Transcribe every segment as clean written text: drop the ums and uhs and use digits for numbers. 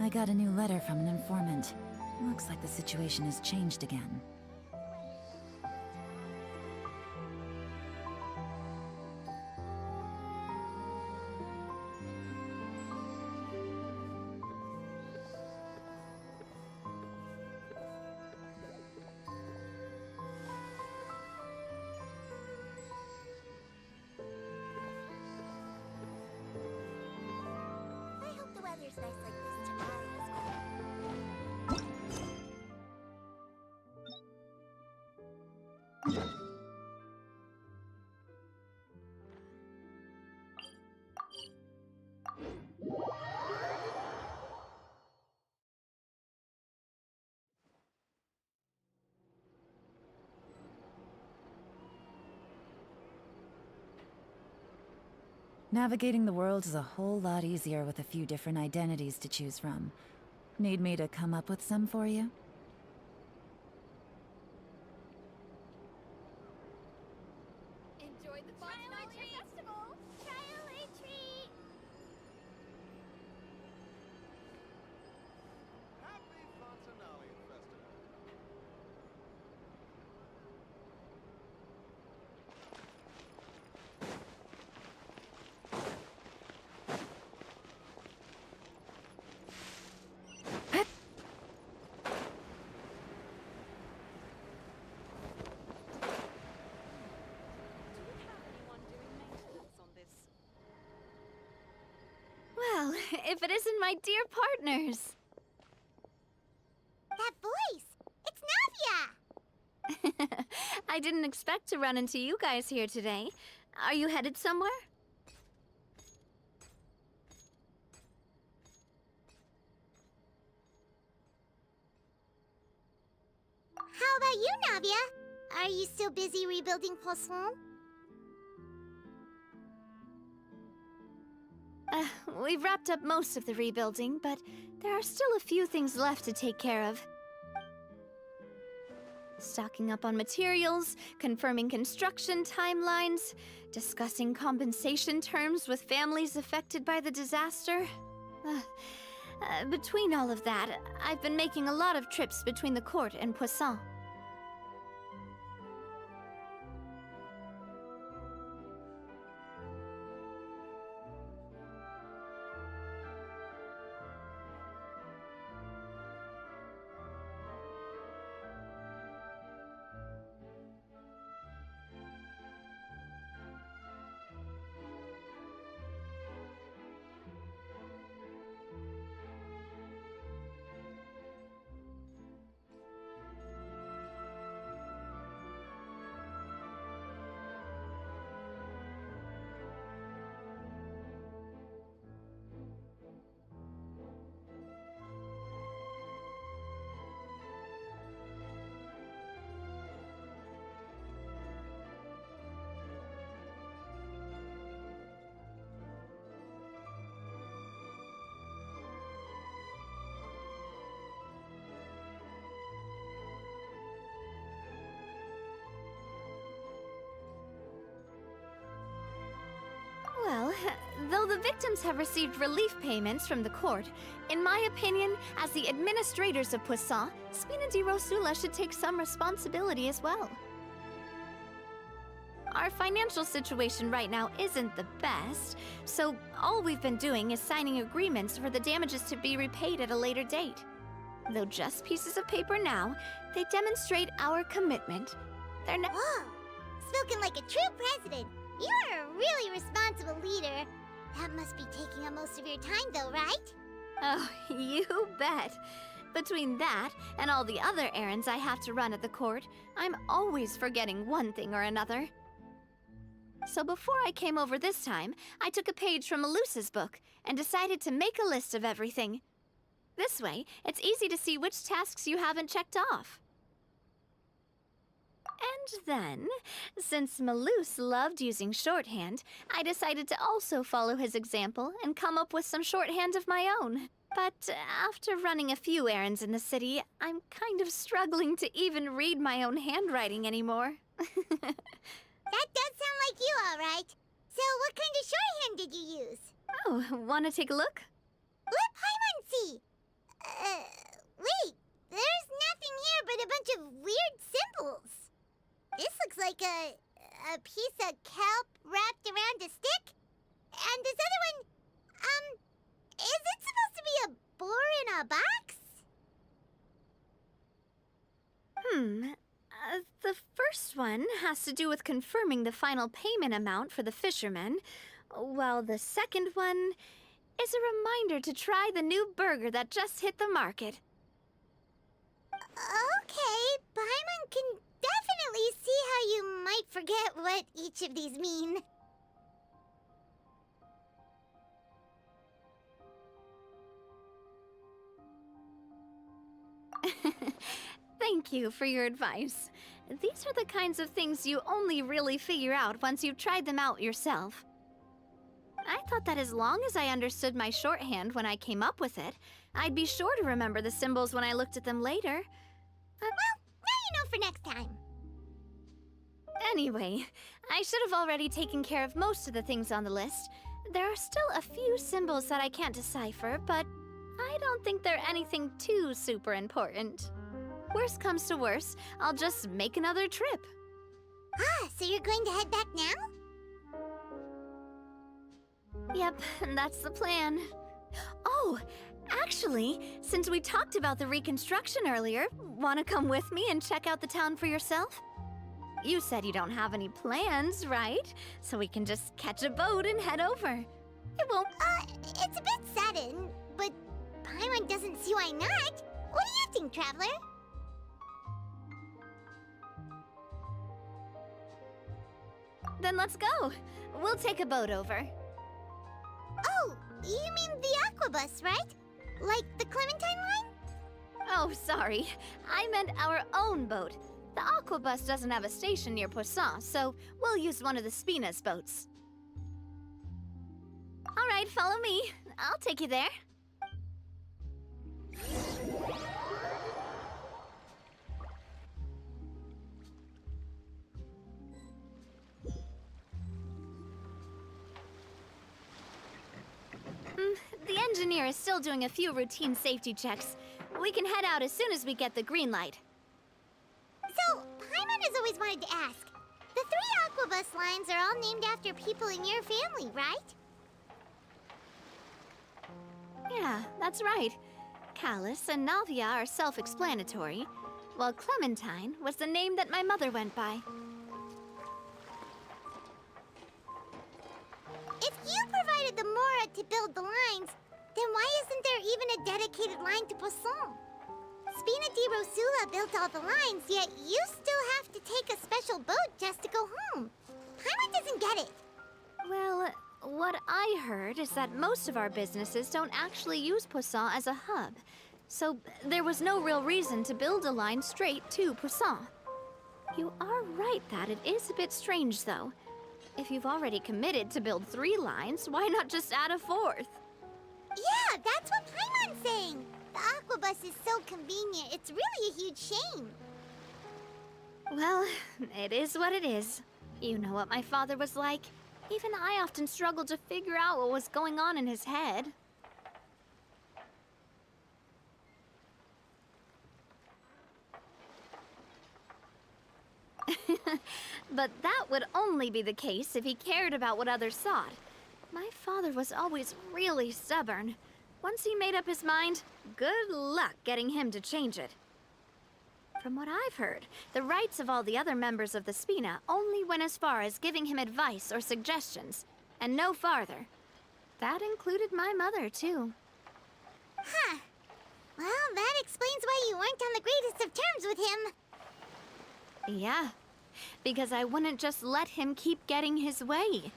I got a new letter from an informant. Looks like the situation has changed again. I hope the weather's nice like this tomorrow as well. Navigating the world is a whole lot easier with a few different identities to choose from. Need me to come up with some for you? Enjoy the Trial Festival! Trial treat! Happy Fontanalian Festival. Well, if it isn't my dear partners. That voice! It's Navia! I didn't expect to run into you guys here today. Are you headed somewhere? How about you, Navia? Are you still busy rebuilding Poisson? We've wrapped up most of the rebuilding, but there are still a few things left to take care of. Stocking up on materials, confirming construction timelines, discussing compensation terms with families affected by the disaster. Between all of that, I've been making a lot of trips between the court and Poisson. Well, though the victims have received relief payments from the court, in my opinion, as the administrators of Poisson, Spina di Rosula should take some responsibility as well. Our financial situation right now isn't the best, so all we've been doing is signing agreements for the damages to be repaid at a later date. Though just pieces of paper now, they demonstrate our commitment. They're not— Whoa! Spoken like a true president! You're a really responsible leader. That must be taking up most of your time though, right? Oh, you bet. Between that and all the other errands I have to run at the court, I'm always forgetting one thing or another. So before I came over this time, I took a page from Melusa's book and decided to make a list of everything. This way, it's easy to see which tasks you haven't checked off. And then, since Maloose loved using shorthand, I decided to also follow his example and come up with some shorthand of my own. But after running a few errands in the city, I'm kind of struggling to even read my own handwriting anymore. That does sound like you, all right. So what kind of shorthand did you use? Oh, wanna take a look? Let Paimon see. Wait. There's nothing here but a bunch of weird symbols. This looks like a piece of kelp wrapped around a stick. And this other one, is it supposed to be a boar in a box? The first one has to do with confirming the final payment amount for the fishermen, while the second one is a reminder to try the new burger that just hit the market. Okay, Paimon can definitely see how you might forget what each of these mean. Thank you for your advice. These are the kinds of things you only really figure out once you've tried them out yourself. I thought that as long as I understood my shorthand when I came up with it, I'd be sure to remember the symbols when I looked at them later. Well, now you know for next time. Anyway, I should have already taken care of most of the things on the list. There are still a few symbols that I can't decipher, but I don't think they're anything too super important. Worst comes to worst, I'll just make another trip. Ah, so you're going to head back now? Yep, that's the plan. Oh, actually, since we talked about the reconstruction earlier, wanna come with me and check out the town for yourself? You said you don't have any plans, right? So we can just catch a boat and head over. It won't... It's a bit sudden, but Paimon doesn't see why not. What do you think, Traveler? Then let's go. We'll take a boat over. Oh, you mean the Aquabus, right? Like the Clementine line? Oh, sorry. I meant our own boat. The Aquabus doesn't have a station near Poisson, so we'll use one of the Spina's boats. All right, follow me. I'll take you there. The engineer is still doing a few routine safety checks. We can head out as soon as we get the green light. So, Paimon has always wanted to ask. The 3 Aquabus lines are all named after people in your family, right? Yeah, that's right. Callus and Navia are self-explanatory, while Clementine was the name that my mother went by. If you provided the Mora to build the lines, then why isn't there even a dedicated line to Poisson? Spina di Rosula built all the lines, yet you still have to take a special boat just to go home. Paimon doesn't get it. Well, what I heard is that most of our businesses don't actually use Poisson as a hub, so there was no real reason to build a line straight to Poisson. You are right that it is a bit strange, though. If you've already committed to build 3 lines, why not just add a 4th? Yeah, that's what Paimon's saying. The Aquabus is so convenient, it's really a huge shame. Well, it is what it is. You know what my father was like. Even I often struggled to figure out what was going on in his head. But that would only be the case if he cared about what others thought. My father was always really stubborn. Once he made up his mind, good luck getting him to change it. From what I've heard, the rights of all the other members of the Spina only went as far as giving him advice or suggestions, and no farther. That included my mother, too. Huh. Well, that explains why you weren't on the greatest of terms with him. Yeah, because I wouldn't just let him keep getting his way.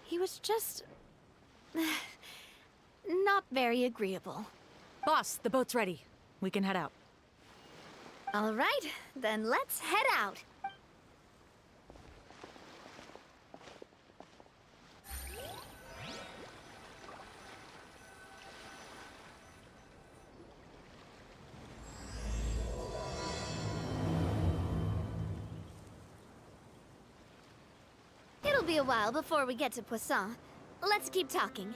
He was just... not very agreeable. Boss, the boat's ready. We can head out. All right, then let's head out. be a while before we get to Poisson. Let's keep talking.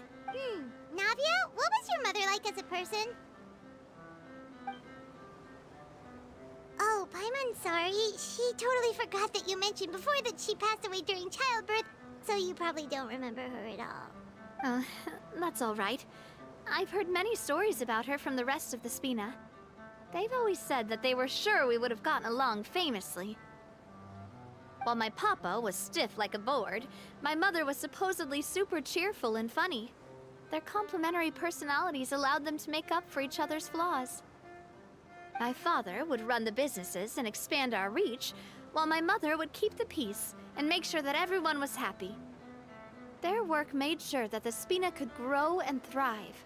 Navia, what was your mother like as a person? Oh, Paimon, sorry. She totally forgot that you mentioned before that she passed away during childbirth, so you probably don't remember her at all. That's all right. I've heard many stories about her from the rest of the Spina. They've always said that they were sure we would have gotten along famously. While my papa was stiff like a board, my mother was supposedly super cheerful and funny. Their complementary personalities allowed them to make up for each other's flaws. My father would run the businesses and expand our reach, while my mother would keep the peace and make sure that everyone was happy. Their work made sure that the Spina could grow and thrive.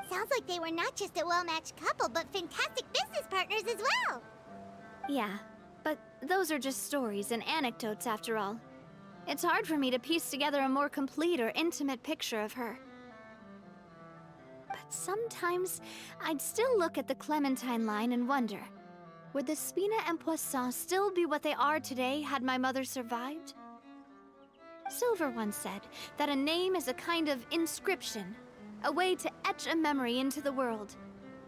Sounds like they were not just a well-matched couple, but fantastic business partners as well. Yeah, but those are just stories and anecdotes after all. It's hard for me to piece together a more complete or intimate picture of her. But sometimes, I'd still look at the Clementine line and wonder, would the Spina and Poisson still be what they are today had my mother survived? Silver once said that a name is a kind of inscription, a way to etch a memory into the world.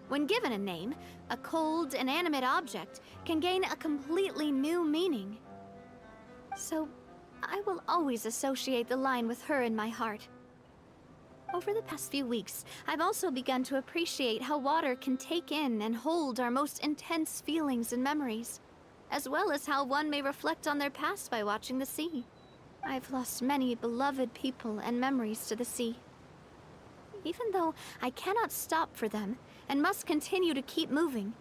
When given a name, a cold, inanimate object can gain a completely new meaning. So, I will always associate the line with her in my heart. Over the past few weeks, I've also begun to appreciate how water can take in and hold our most intense feelings and memories, as well as how one may reflect on their past by watching the sea. I've lost many beloved people and memories to the sea. Even though I cannot stop for them and must continue to keep moving,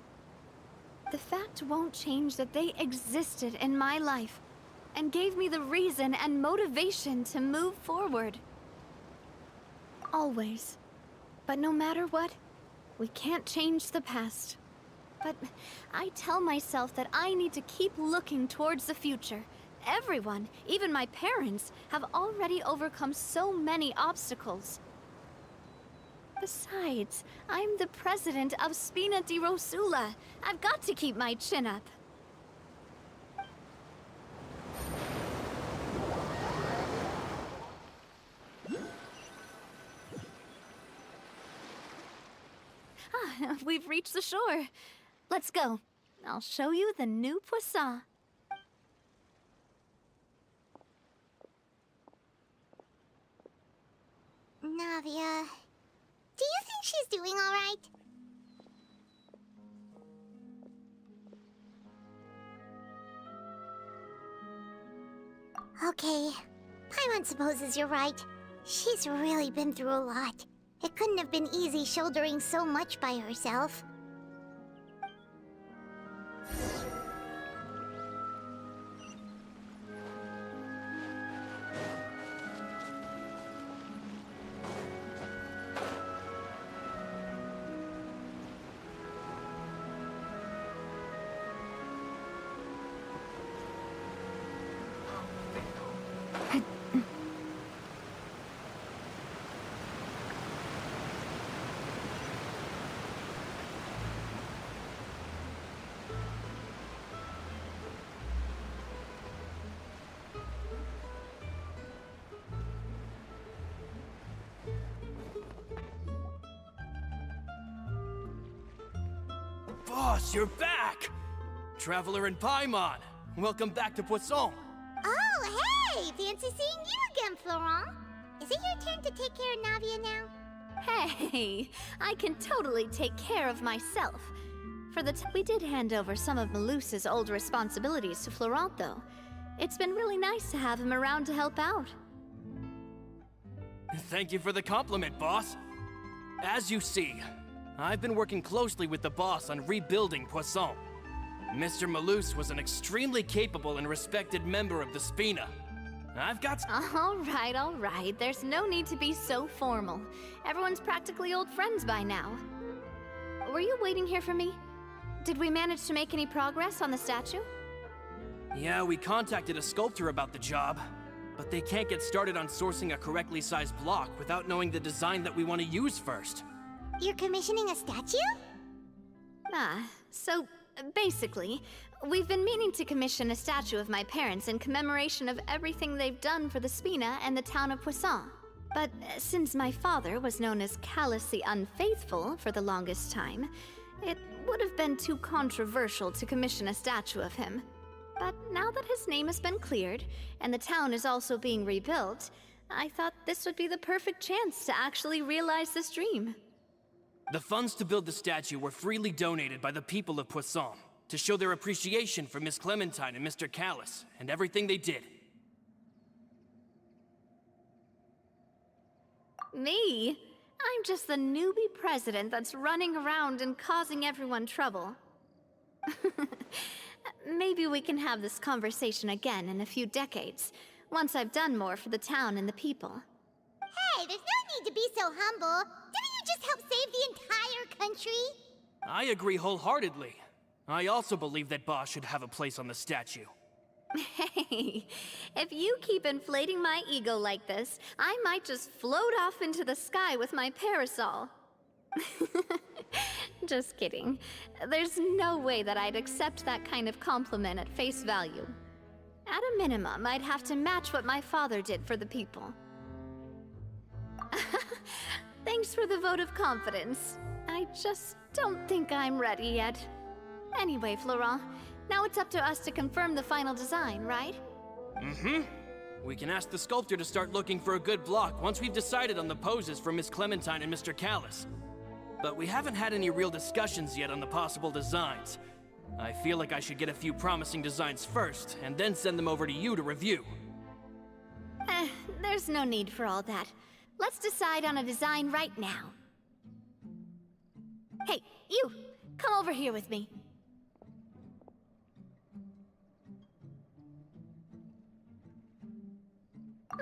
the fact won't change that they existed in my life and gave me the reason and motivation to move forward. Always. But no matter what, we can't change the past. But I tell myself that I need to keep looking towards the future. Everyone, even my parents, have already overcome so many obstacles. Besides, I'm the president of Spina di Rosula. I've got to keep my chin up. We've reached the shore. Let's go. I'll show you the new Poisson. Navia, do you think she's doing all right? Okay, Paimon supposes you're right. She's really been through a lot. It couldn't have been easy shouldering so much by herself. Boss, you're back! Traveler and Paimon, welcome back to Poisson. Oh, hey! Fancy seeing you again, Florent. Is it your turn to take care of Navia now? Hey, I can totally take care of myself. We did hand over some of Malus's old responsibilities to Florent, though. It's been really nice to have him around to help out. Thank you for the compliment, boss. As you see, I've been working closely with the boss on rebuilding Poisson. Mr. Malus was an extremely capable and respected member of the Spina. I've got... All right. There's no need to be so formal. Everyone's practically old friends by now. Were you waiting here for me? Did we manage to make any progress on the statue? Yeah, we contacted a sculptor about the job, but they can't get started on sourcing a correctly sized block without knowing the design that we want to use first. You're commissioning a statue? So Basically, we've been meaning to commission a statue of my parents in commemoration of everything they've done for the Spina and the town of Poisson. But since my father was known as Callus the Unfaithful for the longest time, it would have been too controversial to commission a statue of him. But now that his name has been cleared, and the town is also being rebuilt, I thought this would be the perfect chance to actually realize this dream. The funds to build the statue were freely donated by the people of Poisson to show their appreciation for Miss Clementine and Mr. Callus and everything they did. Me? I'm just the newbie president that's running around and causing everyone trouble. Maybe we can have this conversation again in a few decades, once I've done more for the town and the people. Hey, there's no need to be so humble. Didn't you just help save the entire country? I agree wholeheartedly. I also believe that Boss should have a place on the statue. Hey, if you keep inflating my ego like this, I might just float off into the sky with my parasol. Just kidding. There's no way that I'd accept that kind of compliment at face value. At a minimum, I'd have to match what my father did for the people. Thanks for the vote of confidence. I just don't think I'm ready yet. Anyway, Florent, now it's up to us to confirm the final design, right? Mm-hmm. We can ask the sculptor to start looking for a good block once we've decided on the poses for Miss Clementine and Mr. Callus. But we haven't had any real discussions yet on the possible designs. I feel like I should get a few promising designs first, and then send them over to you to review. There's no need for all that. Let's decide on a design right now. Hey, you! Come over here with me.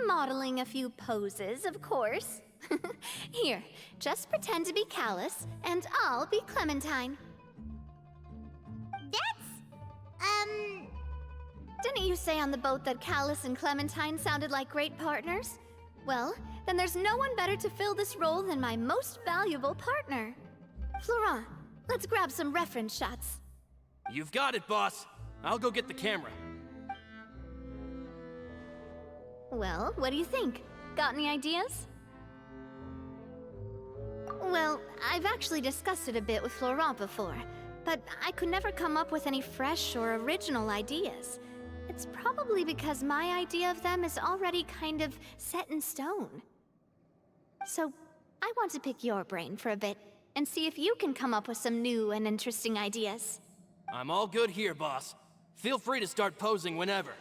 Modeling a few poses, of course. Here, just pretend to be Callus, and I'll be Clementine. Didn't you say on the boat that Callus and Clementine sounded like great partners? Well, then there's no one better to fill this role than my most valuable partner. Florent, let's grab some reference shots. You've got it, boss. I'll go get the camera. Well, what do you think? Got any ideas? Well, I've actually discussed it a bit with Florent before, but I could never come up with any fresh or original ideas. It's probably because my idea of them is already kind of set in stone. So, I want to pick your brain for a bit, and see if you can come up with some new and interesting ideas. I'm all good here, boss. Feel free to start posing whenever.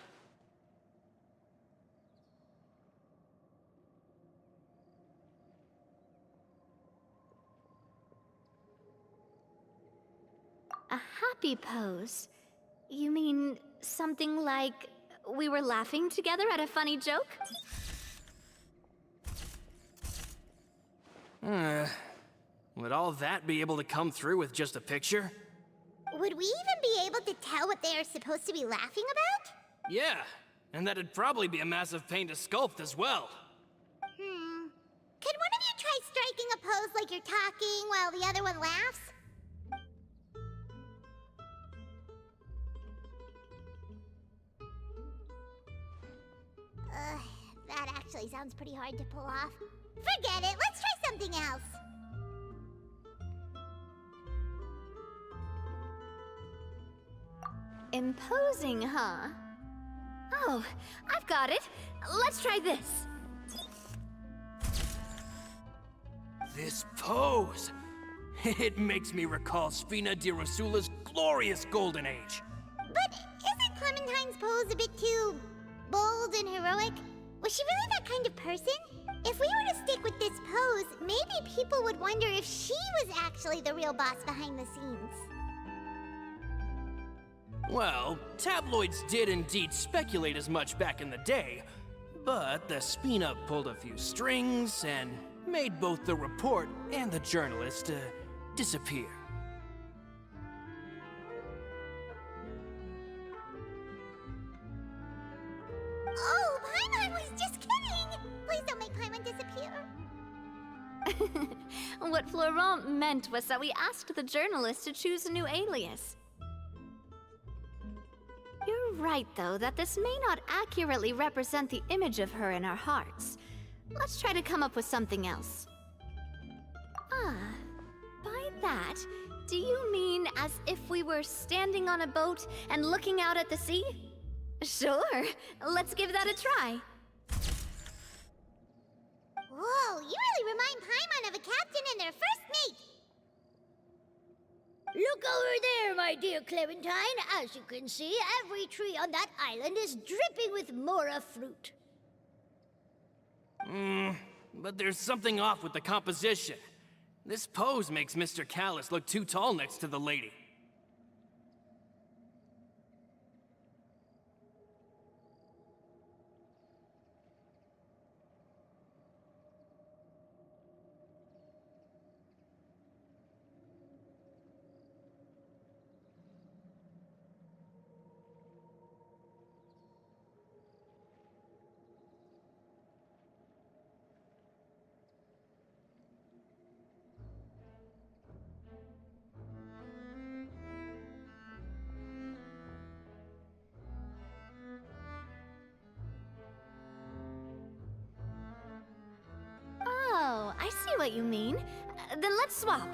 A happy pose? You mean something like we were laughing together at a funny joke? Would all that be able to come through with just a picture? Would we even be able to tell what they are supposed to be laughing about? Yeah, and that'd probably be a massive pain to sculpt as well. Could one of you try striking a pose like you're talking while the other one laughs? That actually sounds pretty hard to pull off. Forget it, let's try something else. Imposing, huh? Oh, I've got it. Let's try this. This pose! It makes me recall Spina di Rosula's glorious golden age. But isn't Clementine's pose a bit too bold and heroic? Was she really that kind of person? If we were to stick with this pose, maybe people would wonder if she was actually the real boss behind the scenes. Well, tabloids did indeed speculate as much back in the day, but the Spina pulled a few strings and made both the report and the journalist disappear. Oh, Paimon was just kidding! Please don't make Paimon disappear. What Florent meant was that we asked the journalist to choose a new alias. right, though, that this may not accurately represent the image of her in our hearts. Let's try to come up with something else. Ah, by that, do you mean as if we were standing on a boat and looking out at the sea? Sure, let's give that a try. Whoa, you really remind Paimon of a captain and their first mate. Look over there, my dear Clementine. As you can see, every tree on that island is dripping with mora fruit. But there's something off with the composition. This pose makes Mr. Callus look too tall next to the lady. Oh, I see what you mean. Then let's swap.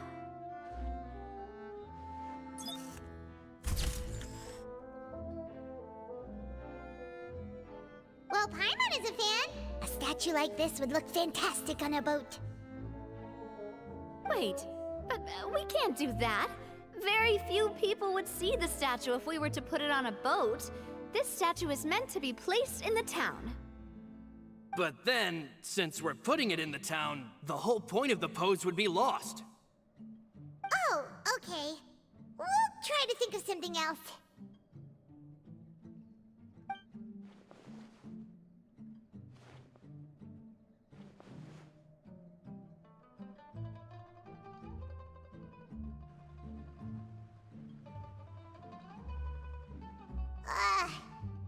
Well, Paimon is a fan. A statue like this would look fantastic on a boat. Wait, but we can't do that. Very few people would see the statue if we were to put it on a boat. This statue is meant to be placed in the town. But then, since we're putting it in the town, the whole point of the pose would be lost. Oh, okay. We'll try to think of something else.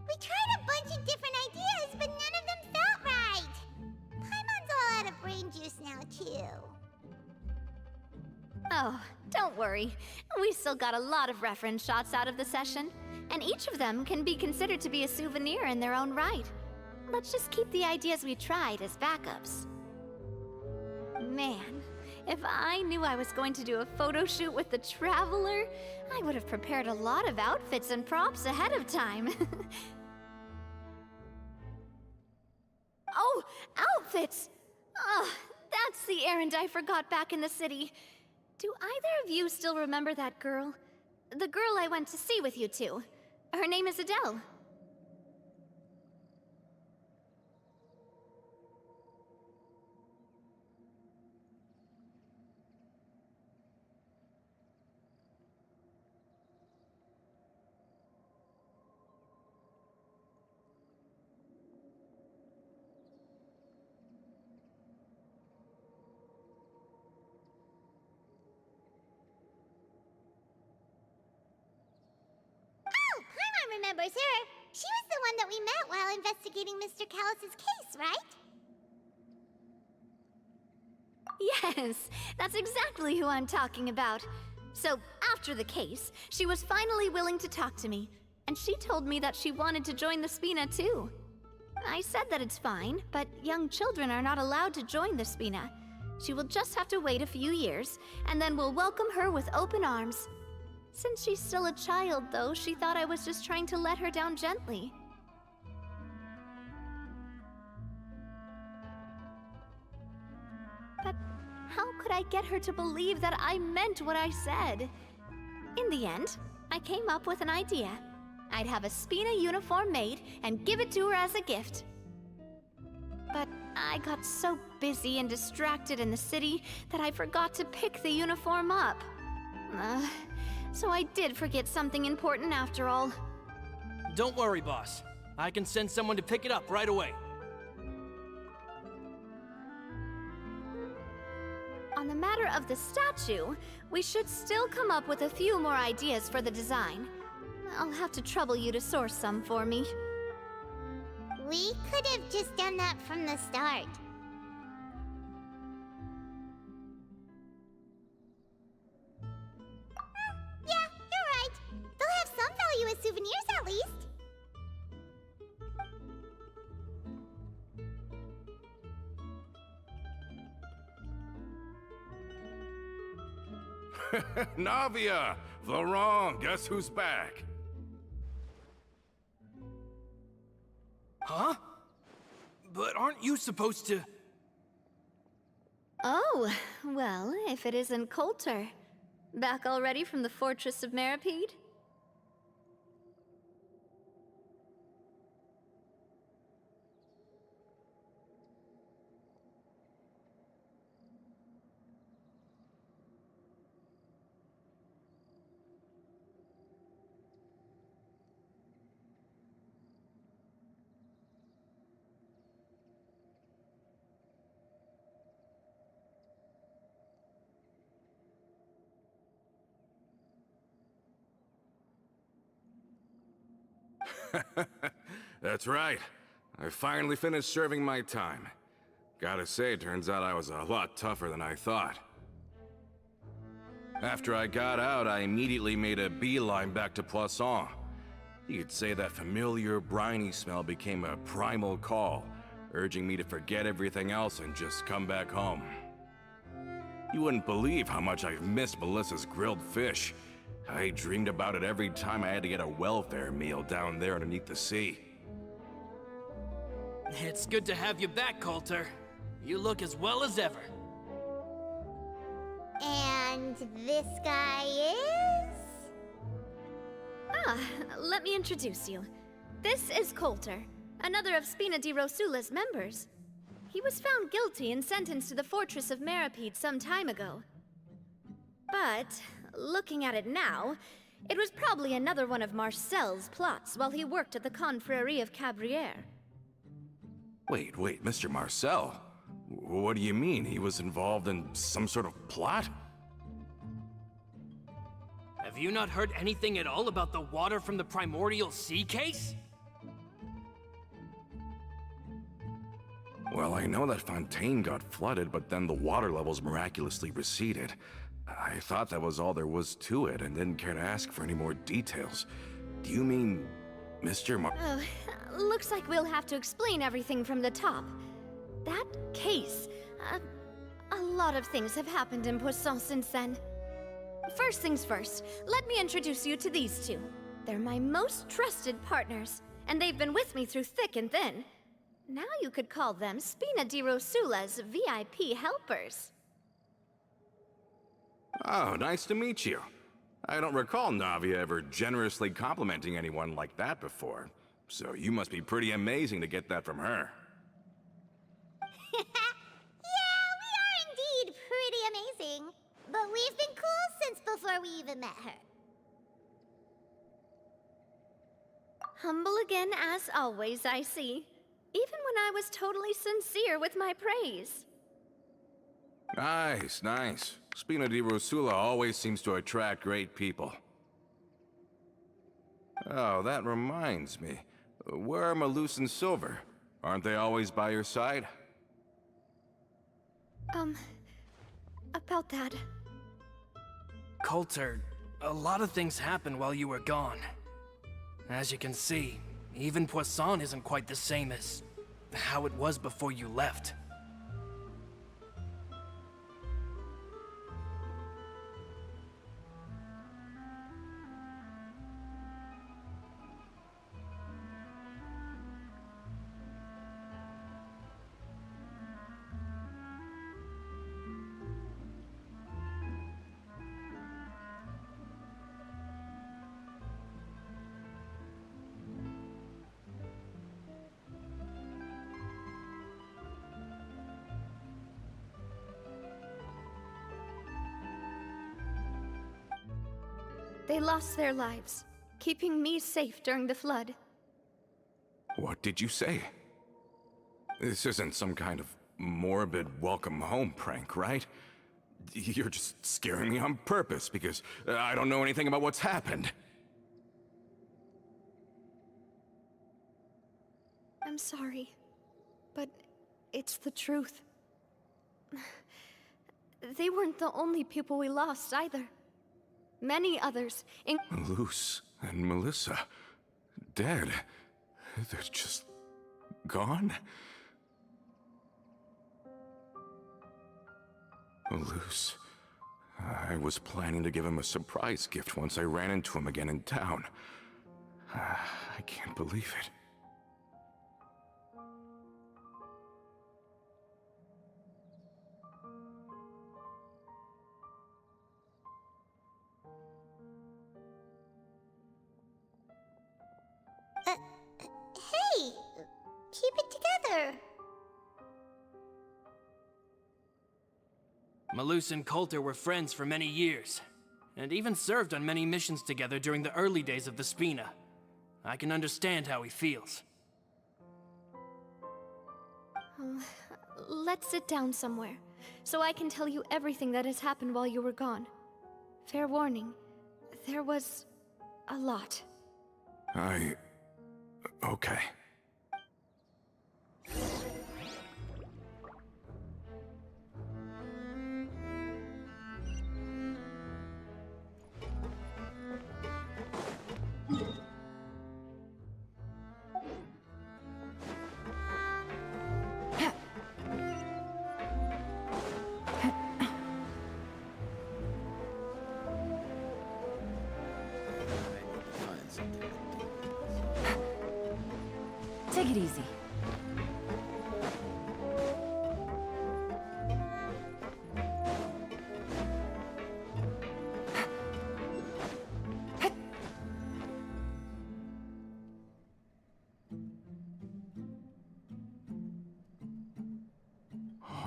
We tried a bunch of different ideas, but none of them felt right. Paimon's all out of brain juice now, too. Oh, don't worry. We still got a lot of reference shots out of the session, and each of them can be considered to be a souvenir in their own right. Let's just keep the ideas we tried as backups. Man, if I knew I was going to do a photo shoot with the Traveler, I would have prepared a lot of outfits and props ahead of time. Oh, outfits! Oh, that's the errand I forgot back in the city. Do either of you still remember that girl? The girl I went to see with you two. Her name is Adele. Oh, Paimon remembers her. She was the one that we met while investigating Mr. Callus's case, right? Yes, that's exactly who I'm talking about. So, after the case, she was finally willing to talk to me, and she told me that she wanted to join the Spina too. I said that it's fine, but young children are not allowed to join the Spina. She will just have to wait a few years, and then we'll welcome her with open arms. Since she's still a child, though, she thought I was just trying to let her down gently. But how could I get her to believe that I meant what I said? In the end, I came up with an idea. I'd have a Spina uniform made and give it to her as a gift. But I got so busy and distracted in the city that I forgot to pick the uniform up. So I did forget something important after all. Don't worry, boss. I can send someone to pick it up right away. On the matter of the statue, we should still come up with a few more ideas for the design. I'll have to trouble you to source some for me. We could have just done that from the start. Yeah, you're right. They'll have some value as souvenirs at least. Navia! Florent, guess who's back? Huh? But aren't you supposed to... Oh, well, if it isn't Coulter. Back already from the Fortress of Meripede? That's right. I finally finished serving my time. Gotta say, turns out I was a lot tougher than I thought. After I got out, I immediately made a beeline back to Poisson. You could say that familiar, briny smell became a primal call, urging me to forget everything else and just come back home. You wouldn't believe how much I've missed Melissa's grilled fish. I dreamed about it every time I had to get a welfare meal down there underneath the sea. It's good to have you back, Coulter. You look as well as ever. And this guy is? Ah, let me introduce you. This is Coulter, another of Spina di Rosula's members. He was found guilty and sentenced to the Fortress of Meripede some time ago. But, looking at it now, it was probably another one of Marcel's plots while he worked at the Confrérie of Cabrières. Wait, Mr. Marcel? What do you mean? He was involved in some sort of plot? Have you not heard anything at all about the water from the primordial sea case? Well, I know that Fontaine got flooded, but then the water levels miraculously receded. I thought that was all there was to it and didn't care to ask for any more details. Do you mean Mr. Oh, looks like we'll have to explain everything from the top. That case, a lot of things have happened in Poisson since then. First things first, let me introduce you to these two. They're my most trusted partners, and they've been with me through thick and thin. Now you could call them Spina di Rosula's VIP helpers. Oh, nice to meet you. I don't recall Navia ever generously complimenting anyone like that before. So you must be pretty amazing to get that from her. Yeah, we are indeed pretty amazing. But we've been cool since before we even met her. Humble again as always, I see. Even when I was totally sincere with my praise. Nice. Spina di Rosula always seems to attract great people. Oh, that reminds me. Where are Malus and Silver? Aren't they always by your side? About that. Coulter, a lot of things happened while you were gone. As you can see, even Poisson isn't quite the same as how it was before you left. They lost their lives, keeping me safe during the flood. What did you say? This isn't some kind of morbid welcome home prank, right? You're just scaring me on purpose because I don't know anything about what's happened. I'm sorry, but it's the truth. They weren't the only people we lost either. Many others, Malus and Melissa, dead. They're just gone? Malus, I was planning to give him a surprise gift once I ran into him again in town. I can't believe it. Hey! Keep it together! Malus and Coulter were friends for many years, and even served on many missions together during the early days of the Spina. I can understand how he feels. Let's sit down somewhere, so I can tell you everything that has happened while you were gone. Fair warning, there was a lot. Okay. Take it easy.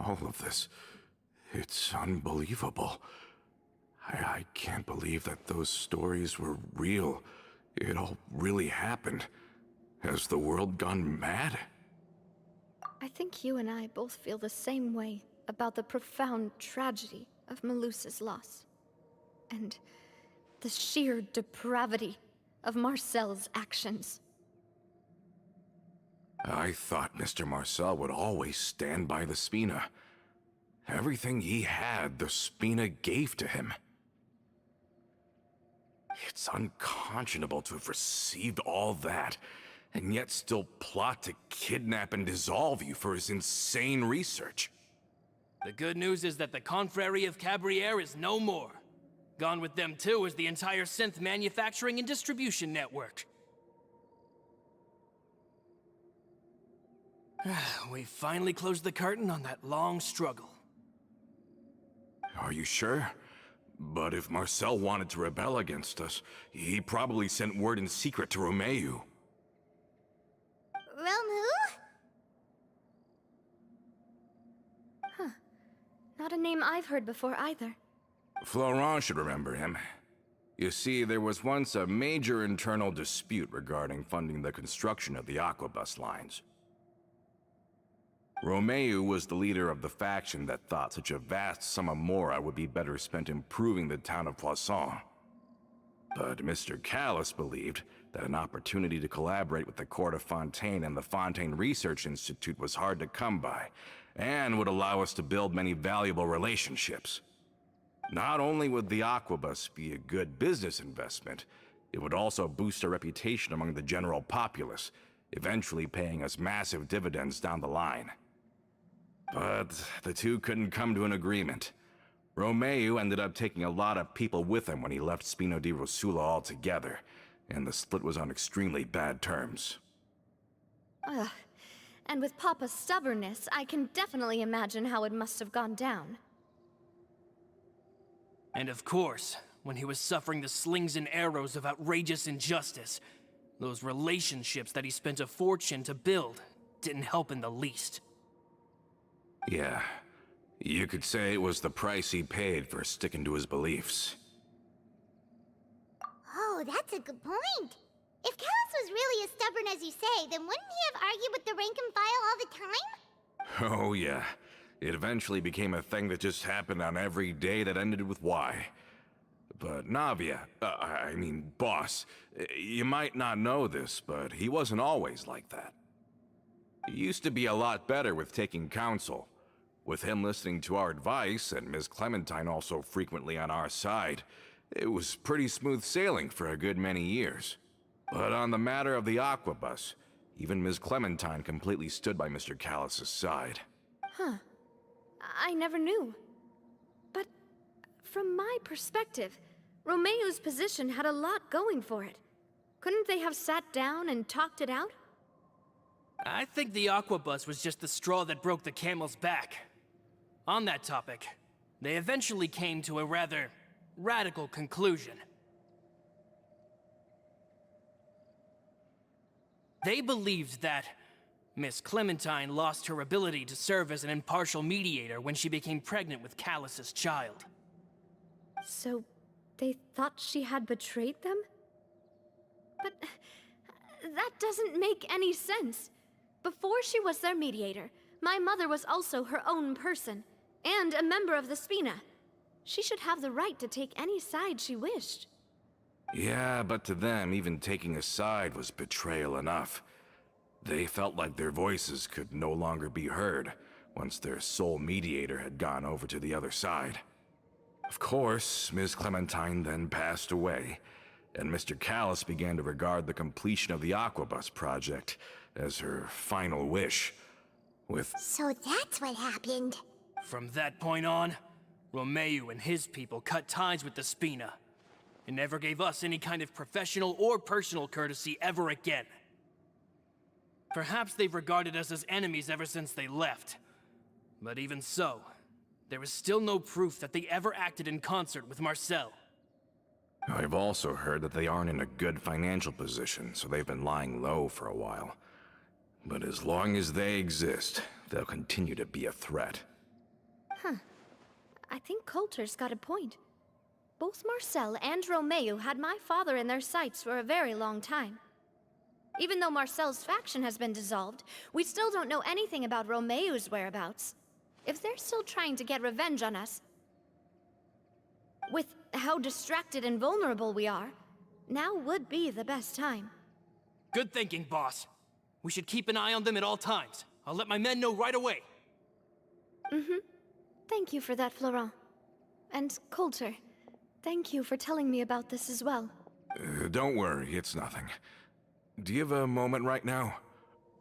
All of this, it's unbelievable. I can't believe that those stories were real. It all really happened. Has the world gone mad? I think you and I both feel the same way about the profound tragedy of Malus's loss. And the sheer depravity of Marcel's actions. I thought Mr. Marcel would always stand by the Spina. Everything he had, the Spina gave to him. It's unconscionable to have received all that, and yet still plot to kidnap and dissolve you for his insane research. The good news is that the Confrérie of Cabriere is no more. Gone with them too is the entire synth manufacturing and distribution network. We finally closed the curtain on that long struggle. Are you sure? But if Marcel wanted to rebel against us, he probably sent word in secret to Romeu. Romu? Not a name I've heard before either. Florent should remember him. You see, there was once a major internal dispute regarding funding the construction of the Aquabus lines. Romeu was the leader of the faction that thought such a vast sum of mora would be better spent improving the town of Poisson. But Mr. Callis believed that an opportunity to collaborate with the court of Fontaine and the Fontaine Research Institute was hard to come by, and would allow us to build many valuable relationships. Not only would the Aquabus be a good business investment, it would also boost our reputation among the general populace, eventually paying us massive dividends down the line. But the two couldn't come to an agreement. Romeu ended up taking a lot of people with him when he left Spino di Rosula altogether, and the split was on extremely bad terms. Ugh. And with Papa's stubbornness, I can definitely imagine how it must have gone down. And of course, when he was suffering the slings and arrows of outrageous injustice, those relationships that he spent a fortune to build didn't help in the least. Yeah, you could say it was the price he paid for sticking to his beliefs. Oh, that's a good point. If Callis was really as stubborn as you say, then wouldn't he have argued with the rank and file all the time? Oh yeah, it eventually became a thing that just happened on every day that ended with Y. But Navia, boss, you might not know this, but he wasn't always like that. He used to be a lot better with taking counsel. With him listening to our advice, and Ms. Clementine also frequently on our side, it was pretty smooth sailing for a good many years. But on the matter of the Aquabus, even Ms. Clementine completely stood by Mr. Callis' side. Huh. I never knew. But from my perspective, Romeo's position had a lot going for it. Couldn't they have sat down and talked it out? I think the Aquabus was just the straw that broke the camel's back. On that topic, they eventually came to a rather radical conclusion. They believed that Miss Clementine lost her ability to serve as an impartial mediator when she became pregnant with Callus's child. So, they thought she had betrayed them? But that doesn't make any sense. Before she was their mediator, my mother was also her own person, and a member of the Spina. She should have the right to take any side she wished. Yeah, but to them, even taking a side was betrayal enough. They felt like their voices could no longer be heard once their sole mediator had gone over to the other side. Of course, Ms. Clementine then passed away, and Mr. Callus began to regard the completion of the Aquabus project as her final wish, with... So that's what happened. From that point on, Romeo and his people cut ties with the Spina, and never gave us any kind of professional or personal courtesy ever again. Perhaps they've regarded us as enemies ever since they left. But even so, there is still no proof that they ever acted in concert with Marcel. I've also heard that they aren't in a good financial position, so they've been lying low for a while. But as long as they exist, they'll continue to be a threat. I think Coulter's got a point. Both Marcel and Romeo had my father in their sights for a very long time. Even though Marcel's faction has been dissolved, we still don't know anything about Romeo's whereabouts. If they're still trying to get revenge on us, with how distracted and vulnerable we are, now would be the best time. Good thinking, boss. We should keep an eye on them at all times. I'll let my men know right away. Thank you for that, Florent. And Coulter, thank you for telling me about this as well. Don't worry, it's nothing. Do you have a moment right now?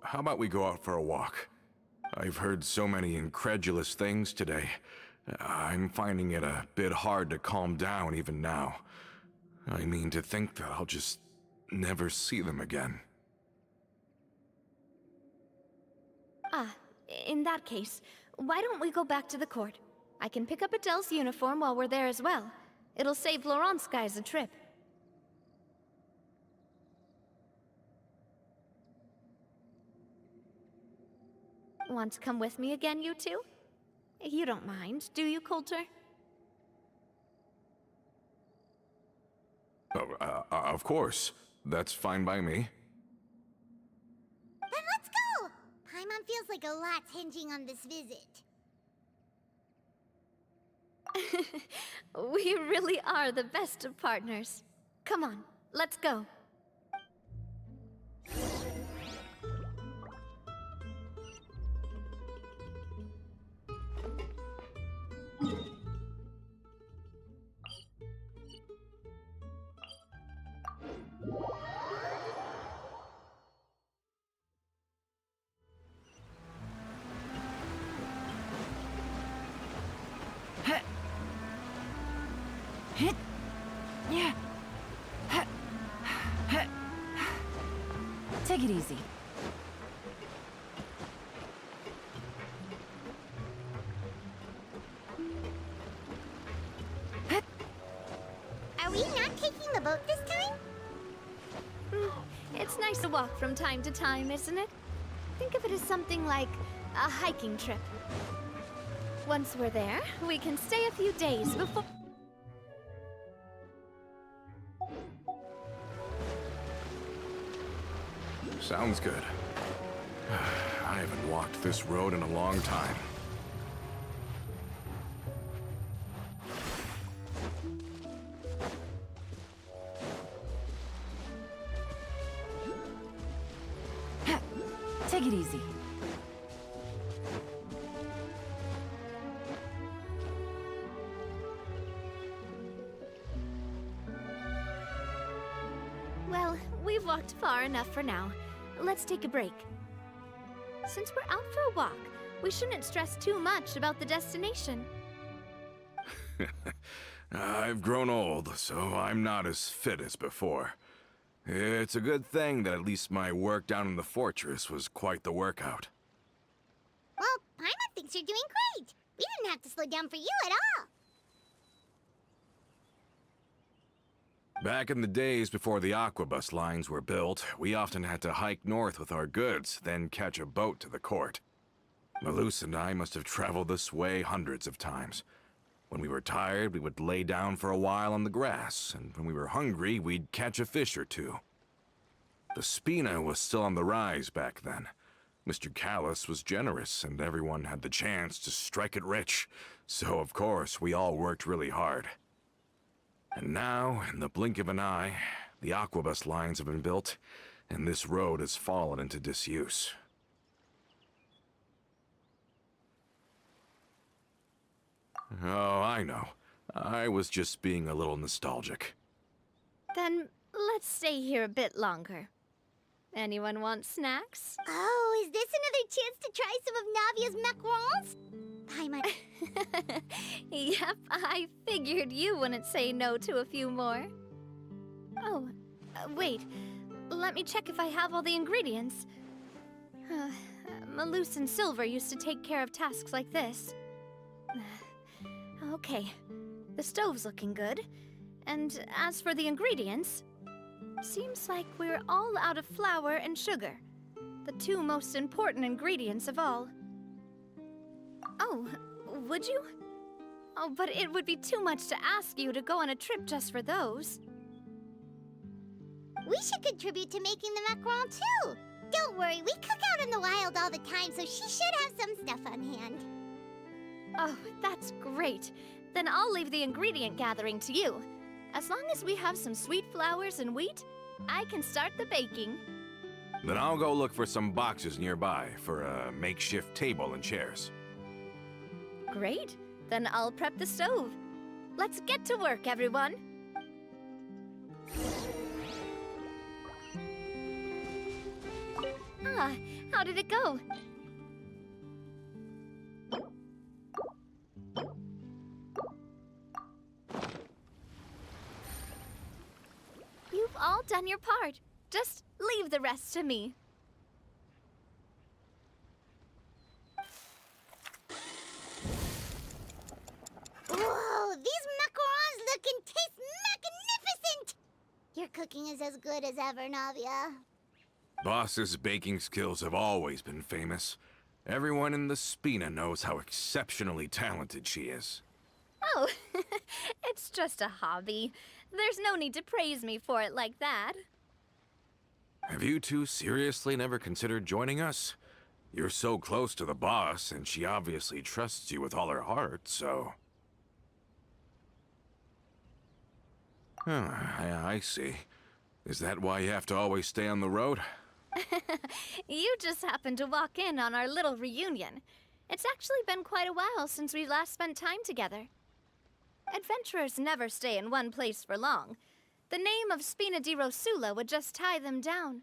How about we go out for a walk? I've heard so many incredulous things today. I'm finding it a bit hard to calm down even now. I mean, to think that I'll just never see them again. In that case, why don't we go back to the court? I can pick up Adele's uniform while we're there as well. It'll save Laurent's guys a trip. Want to come with me again, you two? You don't mind, do you, Coulter? Of course. That's fine by me. Then let's go! Paimon feels like a lot's hinging on this visit. We really are the best of partners. Come on, let's go. Take it easy. Are we not taking the boat this time? It's nice to walk from time to time, isn't it? Think of it as something like a hiking trip. Once we're there, we can stay a few days before... Sounds good. I haven't walked this road in a long time. Take it easy. Well, we've walked far enough for now. Let's take a break. Since we're out for a walk, we shouldn't stress too much about the destination. I've grown old, so I'm not as fit as before. It's a good thing that at least my work down in the fortress was quite the workout. Well, Paimon thinks you're doing great. We didn't have to slow down for you at all. Back in the days before the aquabus lines were built, we often had to hike north with our goods, then catch a boat to the court. Malus and I must have traveled this way hundreds of times. When we were tired, we would lay down for a while on the grass, and when we were hungry, we'd catch a fish or two. The Spina was still on the rise back then. Mr. Callus was generous, and everyone had the chance to strike it rich, so of course we all worked really hard. And now, in the blink of an eye, the aquabus lines have been built, and this road has fallen into disuse. Oh, I know. I was just being a little nostalgic. Then let's stay here a bit longer. Anyone want snacks? Oh, is this another chance to try some of Navia's macarons? Paimon, Yep, I figured you wouldn't say no to a few more. Oh, wait. Let me check if I have all the ingredients. Malus and Silver used to take care of tasks like this. Okay, the stove's looking good. And as for the ingredients, seems like we're all out of flour and sugar, the two most important ingredients of all. Oh, would you? Oh, but it would be too much to ask you to go on a trip just for those. we should contribute to making the macaron too. Don't worry, we cook out in the wild all the time, so she should have some stuff on hand. Oh, that's great. Then I'll leave the ingredient gathering to you. As long as we have some sweet flowers and wheat, I can start the baking. Then I'll go look for some boxes nearby for a makeshift table and chairs. Great. Then I'll prep the stove. Let's get to work, everyone. Ah, how did it go? You've all done your part. Just leave the rest to me. Whoa, these macarons look and taste magnificent! Your cooking is as good as ever, Navia. Boss's baking skills have always been famous. Everyone in the Spina knows how exceptionally talented she is. Oh, it's just a hobby. There's no need to praise me for it like that. Have you two seriously never considered joining us? You're so close to the boss, and she obviously trusts you with all her heart, so... I see. Is that why you have to always stay on the road? You just happened to walk in on our little reunion. It's actually been quite a while since we last spent time together. Adventurers never stay in one place for long. The name of Spina di Rosula would just tie them down.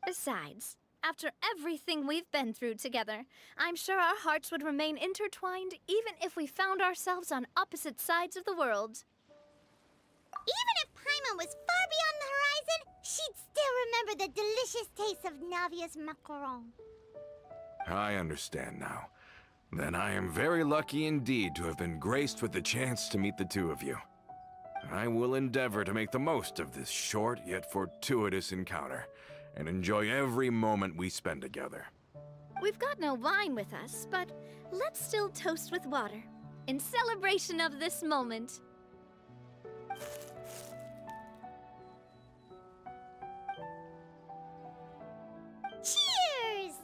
Besides, after everything we've been through together, I'm sure our hearts would remain intertwined even if we found ourselves on opposite sides of the world. Even if Paimon was far beyond the horizon, she'd still remember the delicious taste of Navia's macaron. I understand now. Then I am very lucky indeed to have been graced with the chance to meet the two of you. I will endeavor to make the most of this short yet fortuitous encounter, and enjoy every moment we spend together. We've got no wine with us, but let's still toast with water, in celebration of this moment. Cheers!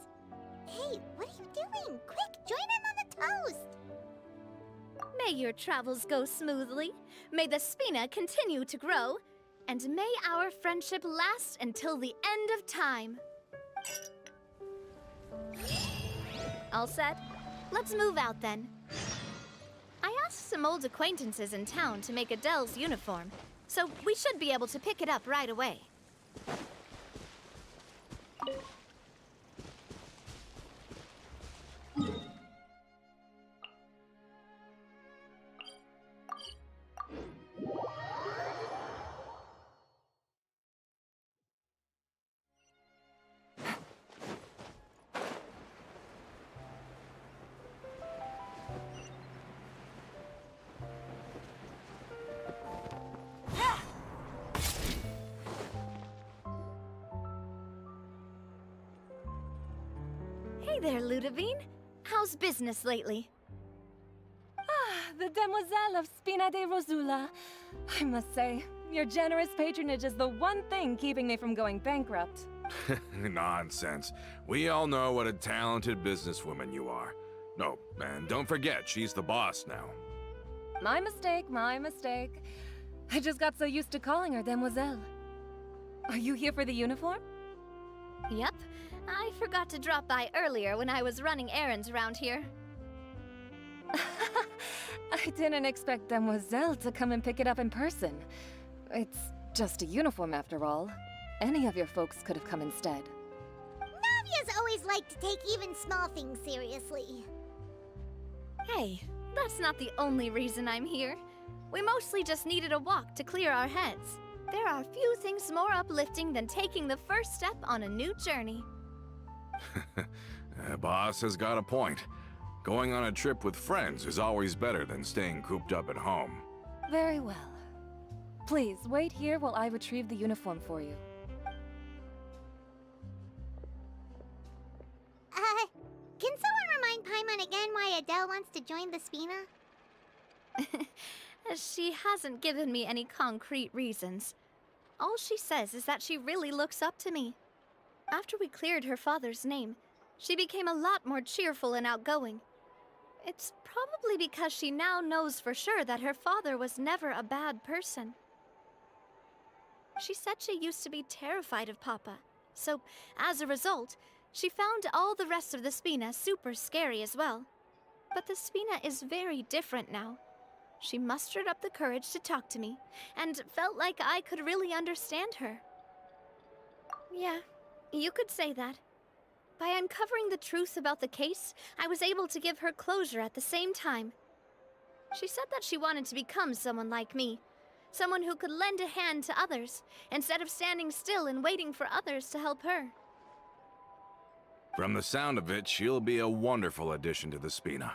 Hey, what are you doing? Quick, join in on the toast! May your travels go smoothly, may the Spina continue to grow, and may our friendship last until the end of time. All set? Let's move out then. I asked some old acquaintances in town to make Adele's uniform, so we should be able to pick it up right away. there, Ludovine. How's business lately? The Demoiselle of Spina de Rosula. I must say, your generous patronage is the one thing keeping me from going bankrupt. Nonsense. We all know what a talented businesswoman you are. No, and don't forget, she's the boss now. My mistake, my mistake. I just got so used to calling her Demoiselle. Are you here for the uniform? Yep. I forgot to drop by earlier when I was running errands around here. I didn't expect Demoiselle to come and pick it up in person. It's just a uniform after all. Any of your folks could have come instead. Navia's always liked to take even small things seriously. Hey, that's not the only reason I'm here. We mostly just needed a walk to clear our heads. There are few things more uplifting than taking the first step on a new journey. Boss has got a point. Going on a trip with friends is always better than staying cooped up at home. Very well. Please, wait here while I retrieve the uniform for you. Can someone remind Paimon again why Adele wants to join the Spina? She hasn't given me any concrete reasons. All she says is that she really looks up to me. After we cleared her father's name, she became a lot more cheerful and outgoing. It's probably because she now knows for sure that her father was never a bad person. She said she used to be terrified of Papa, so as a result, she found all the rest of the Spina super scary as well. But the Spina is very different now. She mustered up the courage to talk to me, and felt like I could really understand her. Yeah, you could say that. By uncovering the truth about the case, I was able to give her closure at the same time. She said that she wanted to become someone like me, someone who could lend a hand to others, instead of standing still and waiting for others to help her. From the sound of it, she'll be a wonderful addition to the Spina.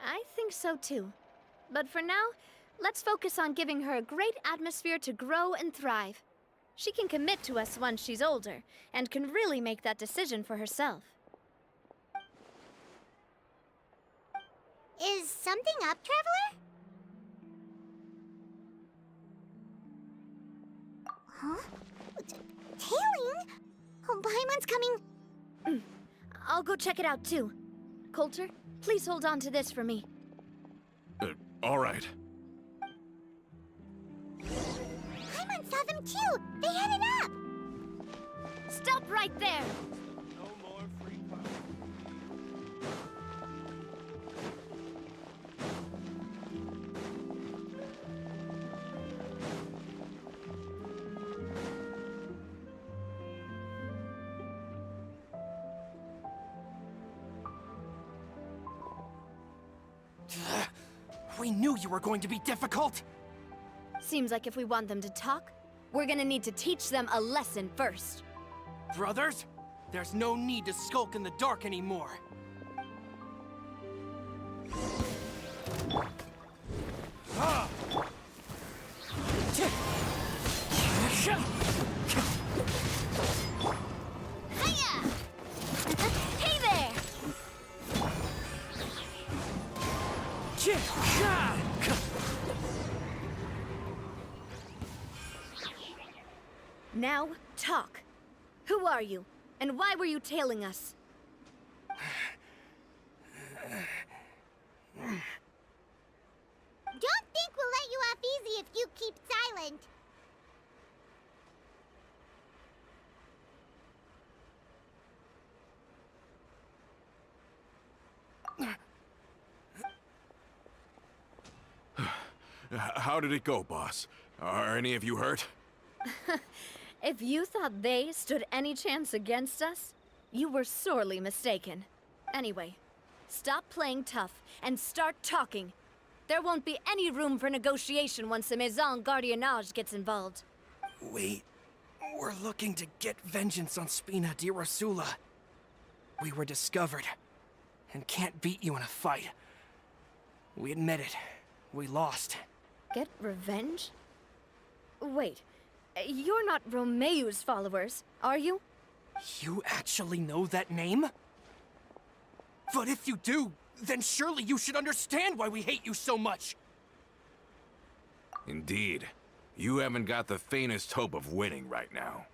I think so too. But for now, let's focus on giving her a great atmosphere to grow and thrive. She can commit to us once she's older, and can really make that decision for herself. Is something up, Traveler? Huh? Tailing? Oh, Paimon's coming. I'll go check it out too. Coulter, please hold on to this for me. All right. Paimon saw them too! They headed up! Stop right there! No more free fire. We knew you were going to be difficult! Seems like if we want them to talk, we're gonna need to teach them a lesson first. Brothers, there's no need to skulk in the dark anymore. Ah! Hiya! Hey there! Now, talk. Who are you? And why were you tailing us? Don't think we'll let you off easy if you keep silent. How did it go, boss? Are any of you hurt? If you thought they stood any chance against us, you were sorely mistaken. Anyway, stop playing tough and start talking. There won't be any room for negotiation once the Maison Gardiennage gets involved. We're looking to get vengeance on Spina di Rosula. We were discovered, and can't beat you in a fight. We admit it. We lost. Get revenge? Wait, you're not Romeu's followers, are you? You actually know that name? But if you do, then surely you should understand why we hate you so much. Indeed. You haven't got the faintest hope of winning right now.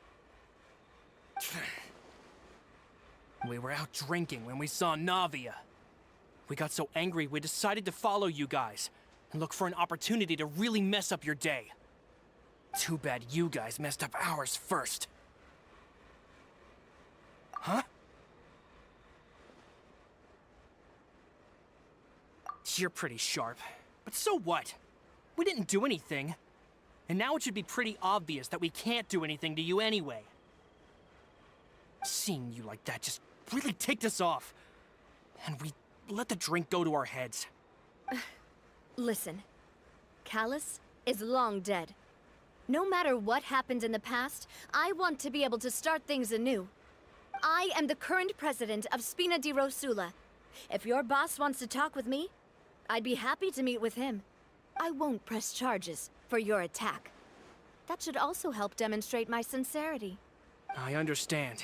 We were out drinking when we saw Navia. We got so angry we decided to follow you guys and look for an opportunity to really mess up your day. Too bad you guys messed up ours first. Huh? You're pretty sharp, but so what? We didn't do anything. And now it should be pretty obvious that we can't do anything to you anyway. Seeing you like that just really ticked us off. And we let the drink go to our heads. Listen, Callus is long dead. No matter what happened in the past, I want to be able to start things anew. I am the current president of Spina di Rosula. If your boss wants to talk with me, I'd be happy to meet with him. I won't press charges for your attack. That should also help demonstrate my sincerity. I understand.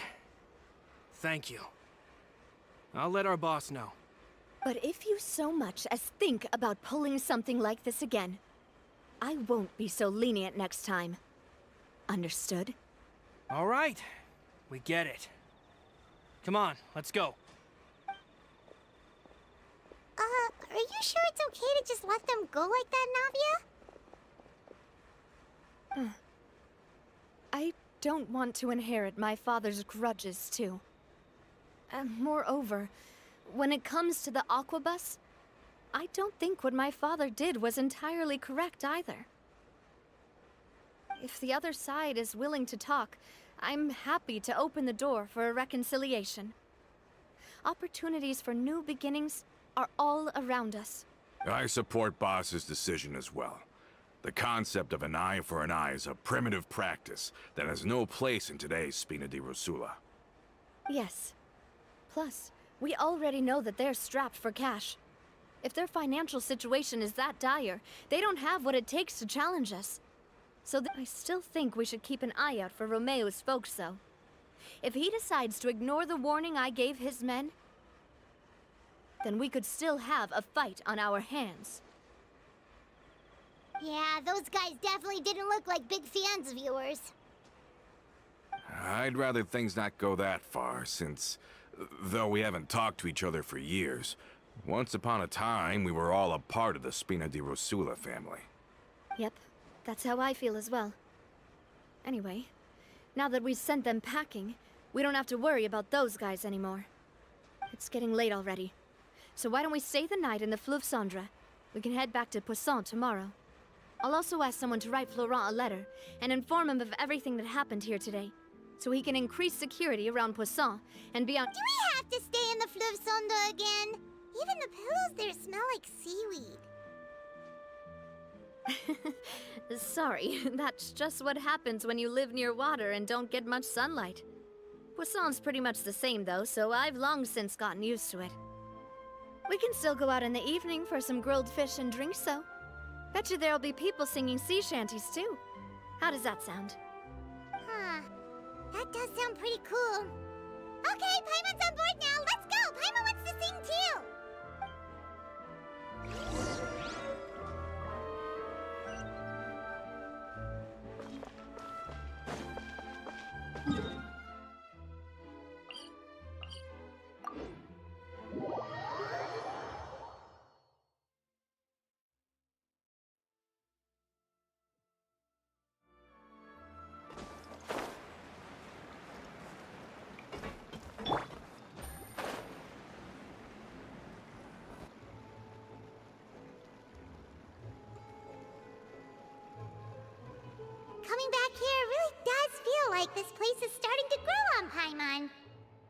Thank you. I'll let our boss know. But if you so much as think about pulling something like this again, I won't be so lenient next time. Understood? All right. We get it. Come on, let's go. Are you sure it's okay to just let them go like that, Navia? I don't want to inherit my father's grudges, too. Moreover, when it comes to the Aquabus, I don't think what my father did was entirely correct either. If the other side is willing to talk, I'm happy to open the door for a reconciliation. Opportunities for new beginnings are all around us. I support Boss's decision as well. The concept of an eye for an eye is a primitive practice that has no place in today's Spina di Rosula. Yes. Plus, we already know that they're strapped for cash. If their financial situation is that dire, they don't have what it takes to challenge us. So I still think we should keep an eye out for Romeo's folks, though. If he decides to ignore the warning I gave his men, then we could still have a fight on our hands. Yeah, those guys definitely didn't look like big fans of yours. I'd rather things not go that far, since, though we haven't talked to each other for years, once upon a time we were all a part of the Spina di Rosula family. Yep, that's how I feel as well. Anyway, now that we've sent them packing, we don't have to worry about those guys anymore. It's getting late already. So why don't we stay the night in the Fleuve Cendre? We can head back to Poisson tomorrow. I'll also ask someone to write Florent a letter and inform him of everything that happened here today, so he can increase security around Poisson and be on— Do we have to stay in the Fleuve Cendre again? Even the pillows there smell like seaweed. Sorry, that's just what happens when you live near water and don't get much sunlight. Poisson's pretty much the same though, so I've long since gotten used to it. We can still go out in the evening for some grilled fish and drinks, though. Bet you there'll be people singing sea shanties, too. How does that sound? Huh. That does sound pretty cool. Okay, Paimon's on board now. Let's go! Paimon wants to sing too! Coming back here really does feel like this place is starting to grow on Paimon.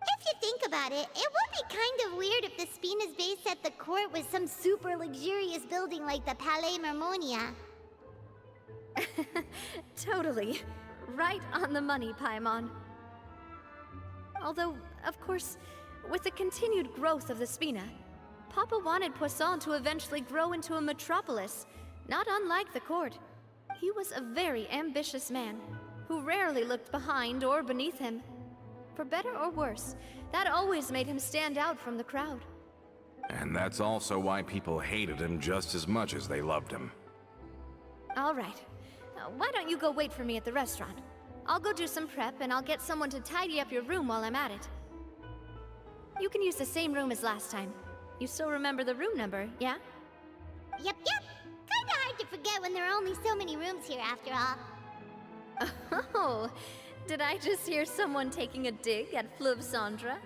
If you think about it, it would be kind of weird if the Spina's base at the court was some super luxurious building like the Palais Mermonia. Totally. Right on the money, Paimon. Although, of course, with the continued growth of the Spina, Papa wanted Poisson to eventually grow into a metropolis, not unlike the court. He was a very ambitious man, who rarely looked behind or beneath him. For better or worse, that always made him stand out from the crowd. And that's also why people hated him just as much as they loved him. All right. Why don't you go wait for me at the restaurant? I'll go do some prep, and I'll get someone to tidy up your room while I'm at it. You can use the same room as last time. You still remember the room number, yeah? Yep. Kinda hard to forget when there are only so many rooms here after all. Oh, did I just hear someone taking a dig at Fleuve Cendre?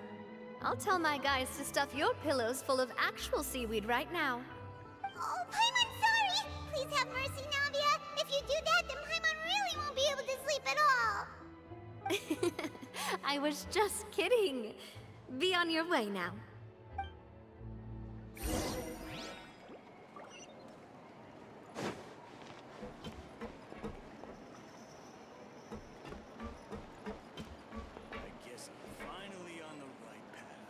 I'll tell my guys to stuff your pillows full of actual seaweed right now. Oh, Paimon, sorry! Please have mercy, Navia! If you do that, then Paimon really won't be able to sleep at all! I was just kidding. Be on your way now. I guess I'm finally on the right path.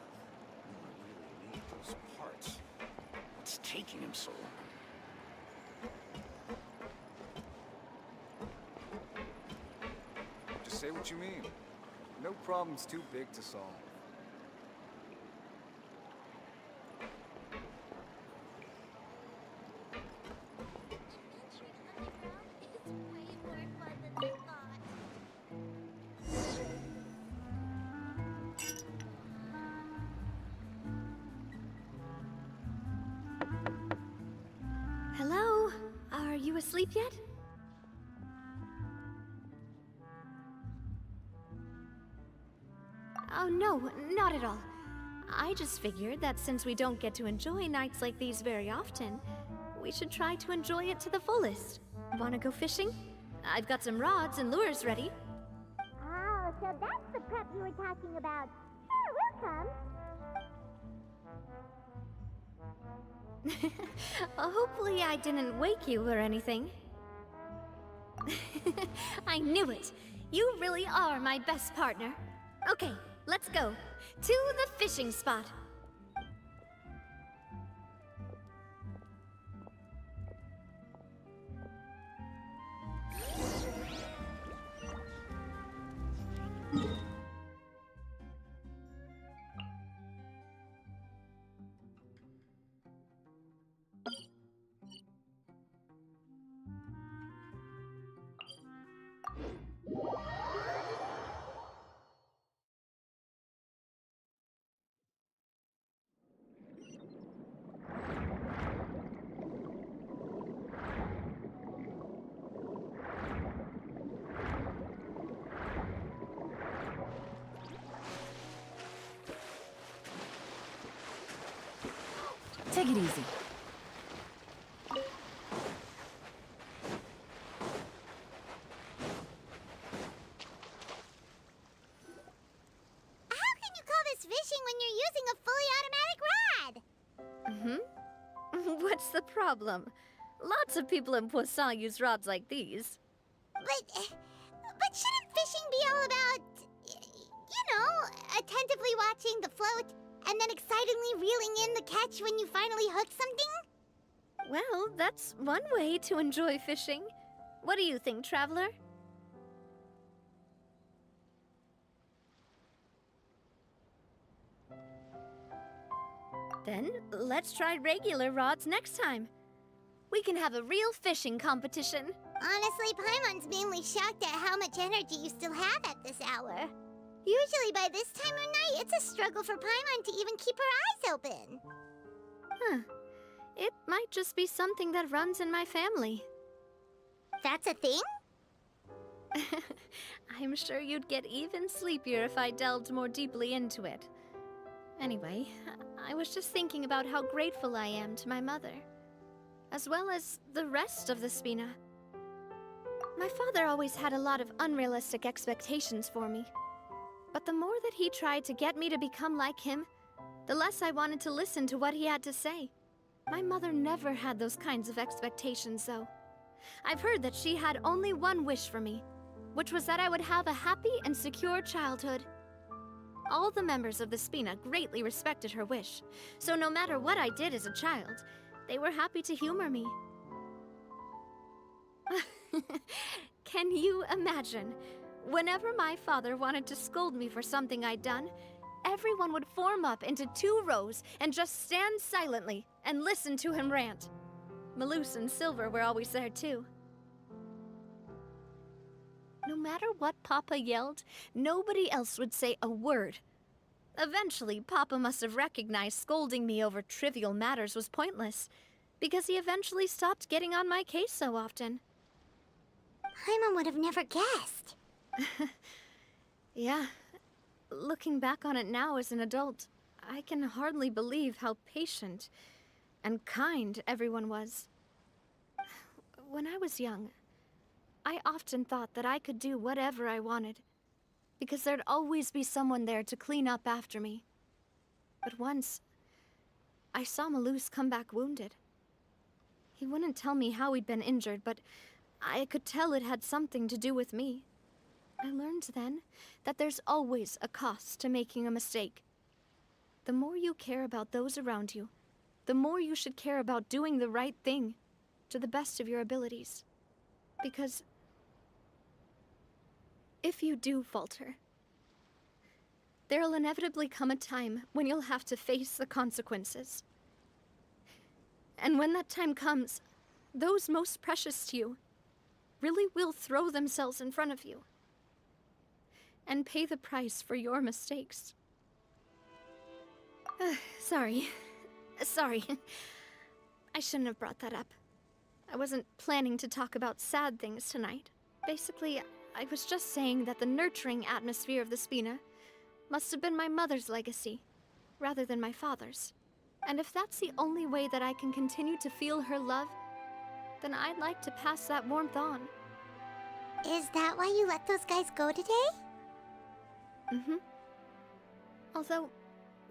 I really need those parts. What's taking him so long? Just say what you mean. No problem's too big to solve. It's way more fun than I thought. Hello? Are you asleep yet? Oh, no, not at all. I just figured that since we don't get to enjoy nights like these very often, we should try to enjoy it to the fullest. Wanna go fishing? I've got some rods and lures ready. Oh, so that's the prep you were talking about. Sure, we'll come. Hopefully I didn't wake you or anything. I knew it! You really are my best partner. Okay, let's go. To the fishing spot. Take it easy. How can you call this fishing when you're using a fully automatic rod? What's the problem? Lots of people in Poisson use rods like these. But shouldn't fishing be all about, attentively watching the float and then excitedly reeling in the catch when you finally hook something? Well, that's one way to enjoy fishing. What do you think, traveler? Then, let's try regular rods next time. We can have a real fishing competition. Honestly, Paimon's mainly shocked at how much energy you still have at this hour. Usually by this time of night, it's a struggle for Paimon to even keep her eyes open. Huh. It might just be something that runs in my family. That's a thing? I'm sure you'd get even sleepier if I delved more deeply into it. Anyway, I was just thinking about how grateful I am to my mother, as well as the rest of the Spina. My father always had a lot of unrealistic expectations for me. But the more that he tried to get me to become like him, the less I wanted to listen to what he had to say. My mother never had those kinds of expectations, though. I've heard that she had only one wish for me, which was that I would have a happy and secure childhood. All the members of the Spina greatly respected her wish, so no matter what I did as a child, they were happy to humor me. Can you imagine? Whenever my father wanted to scold me for something I'd done, everyone would form up into 2 rows and just stand silently and listen to him rant. Malus and Silver were always there too. No matter what Papa yelled, nobody else would say a word. Eventually, Papa must have recognized scolding me over trivial matters was pointless, because he eventually stopped getting on my case so often. Paimon would have never guessed. Yeah. Looking back on it now as an adult, I can hardly believe how patient and kind everyone was. When I was young, I often thought that I could do whatever I wanted, because there'd always be someone there to clean up after me. But once, I saw Malus come back wounded. He wouldn't tell me how he'd been injured, but I could tell it had something to do with me. I learned then that there's always a cost to making a mistake. The more you care about those around you, the more you should care about doing the right thing to the best of your abilities. Because if you do falter, there'll inevitably come a time when you'll have to face the consequences. And when that time comes, those most precious to you really will throw themselves in front of you and pay the price for your mistakes. Sorry. I shouldn't have brought that up. I wasn't planning to talk about sad things tonight. Basically, I was just saying that the nurturing atmosphere of the Spina must have been my mother's legacy, rather than my father's. And if that's the only way that I can continue to feel her love, then I'd like to pass that warmth on. Is that why you let those guys go today? Mm-hmm. Although,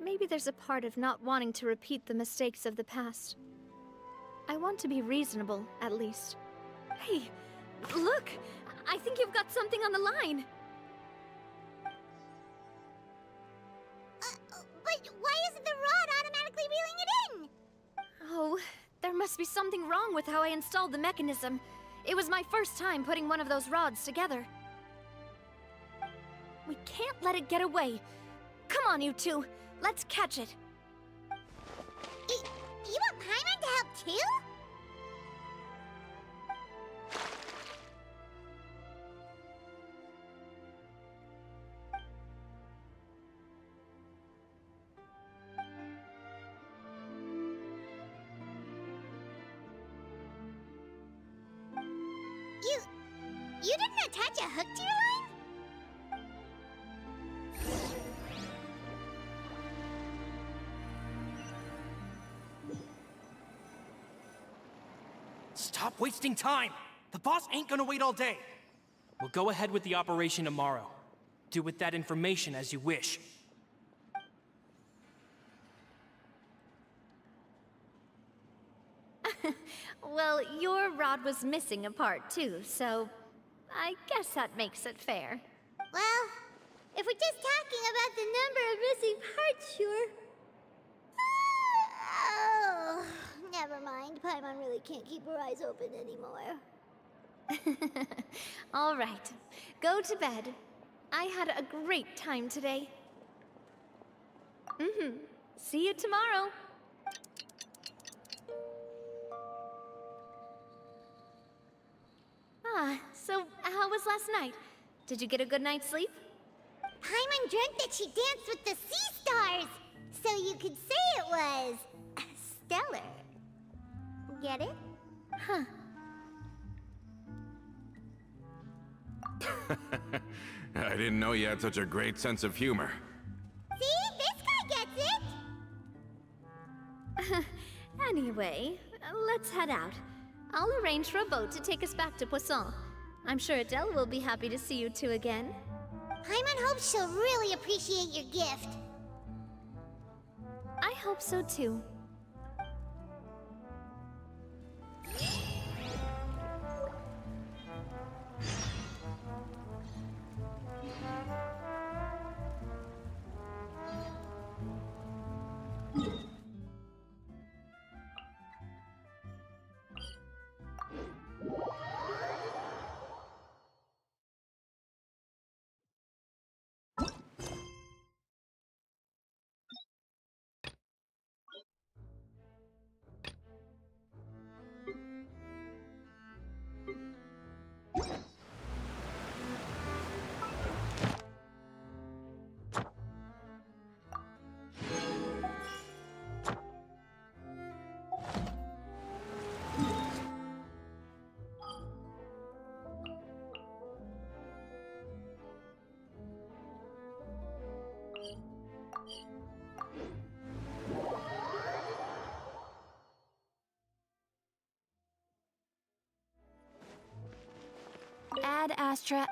maybe there's a part of not wanting to repeat the mistakes of the past. I want to be reasonable, at least. Hey, look! I think you've got something on the line! But why isn't the rod automatically reeling it in? Oh, there must be something wrong with how I installed the mechanism. It was my first time putting one of those rods together. We can't let it get away. Come on, you two. Let's catch it. You want Paimon to help too? You didn't attach a hook to your line? Stop wasting time! The boss ain't gonna wait all day. We'll go ahead with the operation tomorrow. Do with that information as you wish. Well, your rod was missing a part too, so I guess that makes it fair. Well, if we're just talking about the number of missing parts, sure. Oh, never mind. Paimon really can't keep her eyes open anymore. All right, go to bed. I had a great time today. See you tomorrow. So how was last night? Did you get a good night's sleep? Paimon dreamt that she danced with the sea stars, so you could say it was stellar. Get it? Huh. I didn't know you had such a great sense of humor. See? This guy gets it! Anyway, let's head out. I'll arrange for a boat to take us back to Poisson. I'm sure Adele will be happy to see you two again. Paimon hopes she'll really appreciate your gift. I hope so too. Ad Astra.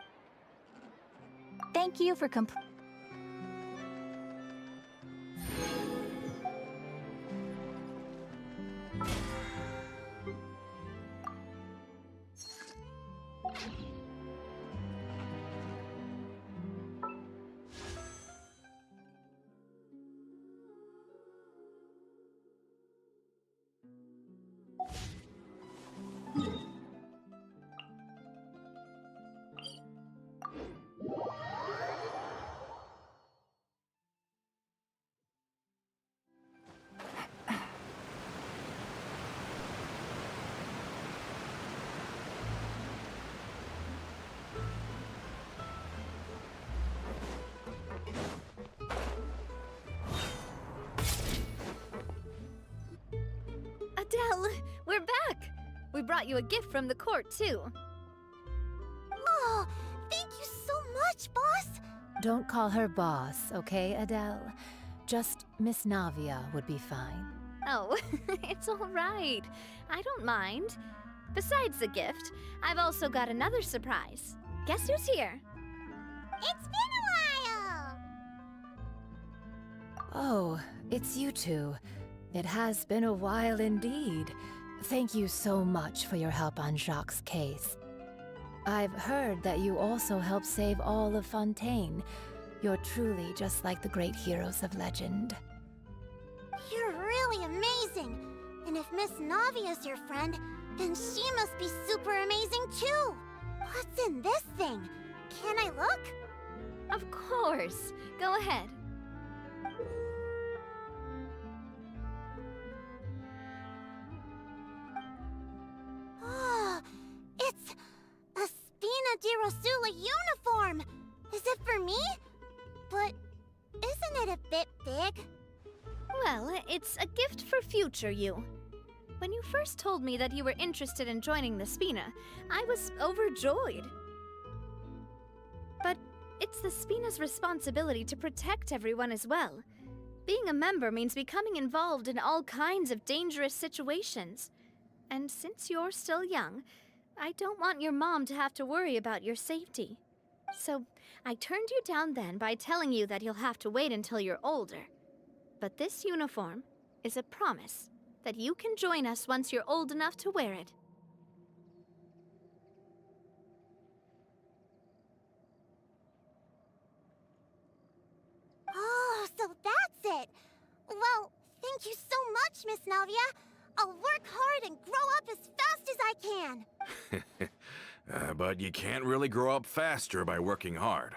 Thank you for Adele, we're back! We brought you a gift from the court, too. Oh, thank you so much, boss! Don't call her boss, okay, Adele? Just Miss Navia would be fine. Oh, it's all right. I don't mind. Besides the gift, I've also got another surprise. Guess who's here? It's been a while! Oh, it's you two. It has been a while indeed. Thank you so much for your help on Jacques' case. I've heard that you also helped save all of Fontaine. You're truly just like the great heroes of legend. You're really amazing! And if Miss Navia's your friend, then she must be super amazing too! What's in this thing? Can I look? Of course. Go ahead. Oh, it's a Spina di Rosula uniform! Is it for me? But isn't it a bit big? Well, it's a gift for future you. When you first told me that you were interested in joining the Spina, I was overjoyed. But it's the Spina's responsibility to protect everyone as well. Being a member means becoming involved in all kinds of dangerous situations. And since you're still young, I don't want your mom to have to worry about your safety. So I turned you down then by telling you that you'll have to wait until you're older. But this uniform is a promise that you can join us once you're old enough to wear it. Oh, so that's it! Well, thank you so much, Miss Navia! I'll work hard and grow up as fast as I can! But you can't really grow up faster by working hard.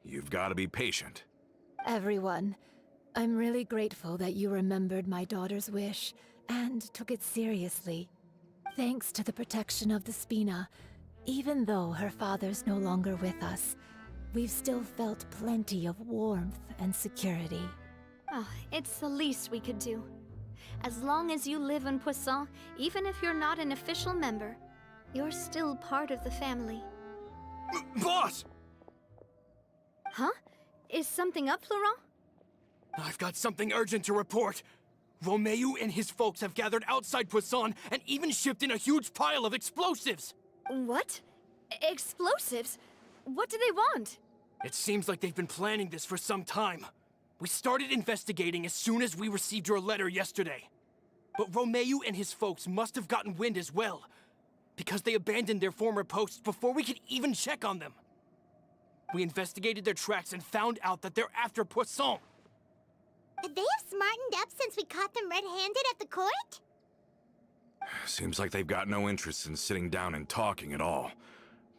You've got to be patient. Everyone, I'm really grateful that you remembered my daughter's wish and took it seriously. Thanks to the protection of the Spina, even though her father's no longer with us, we've still felt plenty of warmth and security. Oh, it's the least we could do. As long as you live in Poisson, even if you're not an official member, you're still part of the family. Boss! Huh? Is something up, Florent? I've got something urgent to report. Romeu and his folks have gathered outside Poisson and even shipped in a huge pile of explosives. What? Explosives? What do they want? It seems like they've been planning this for some time. We started investigating as soon as we received your letter yesterday. But Romeu and his folks must have gotten wind as well, because they abandoned their former posts before we could even check on them. We investigated their tracks and found out that they're after Poisson. Could they have smartened up since we caught them red-handed at the court? Seems like they've got no interest in sitting down and talking at all.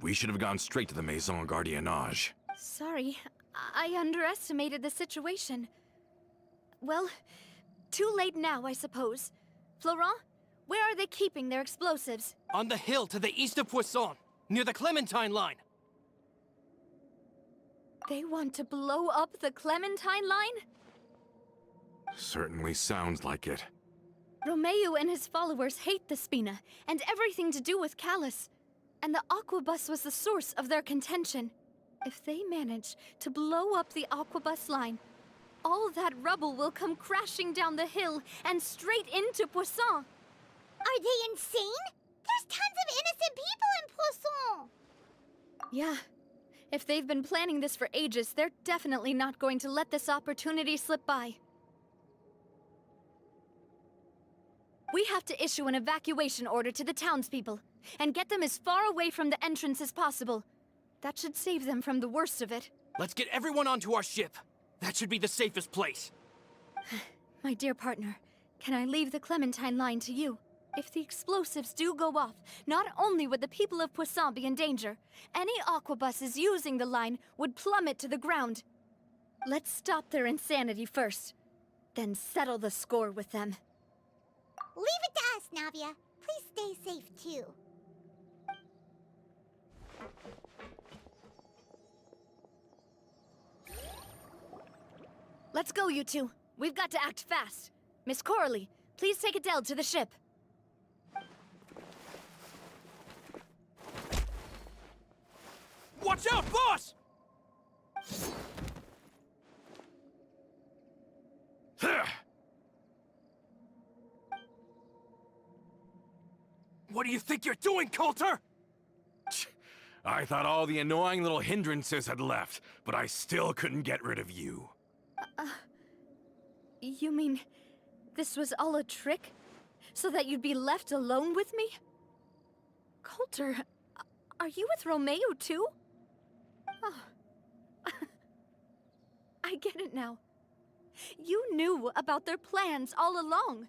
We should have gone straight to the Maison Gardiennage. Sorry, I underestimated the situation. Well, too late now, I suppose. Florent, where are they keeping their explosives? On the hill to the east of Poisson, near the Clementine line. They want to blow up the Clementine line? Certainly sounds like it. Romeu and his followers hate the Spina and everything to do with Callus. And the Aquabus was the source of their contention. If they manage to blow up the Aquabus line, all that rubble will come crashing down the hill and straight into Poisson. Are they insane? There's tons of innocent people in Poisson! Yeah. If they've been planning this for ages, they're definitely not going to let this opportunity slip by. We have to issue an evacuation order to the townspeople, and get them as far away from the entrance as possible. That should save them from the worst of it. Let's get everyone onto our ship. That should be the safest place. My dear partner, can I leave the Clementine line to you? If the explosives do go off, not only would the people of Poisson be in danger, any aquabuses using the line would plummet to the ground. Let's stop their insanity first, then settle the score with them. Leave it to us, Navia. Please stay safe, too. Let's go, you two. We've got to act fast. Miss Coralie, please take Adele to the ship. Watch out, boss! What do you think you're doing, Coulter? I thought all the annoying little hindrances had left, but I still couldn't get rid of you. You mean this was all a trick? So that you'd be left alone with me? Coulter, are you with Romeo too? Oh. I get it now. You knew about their plans all along.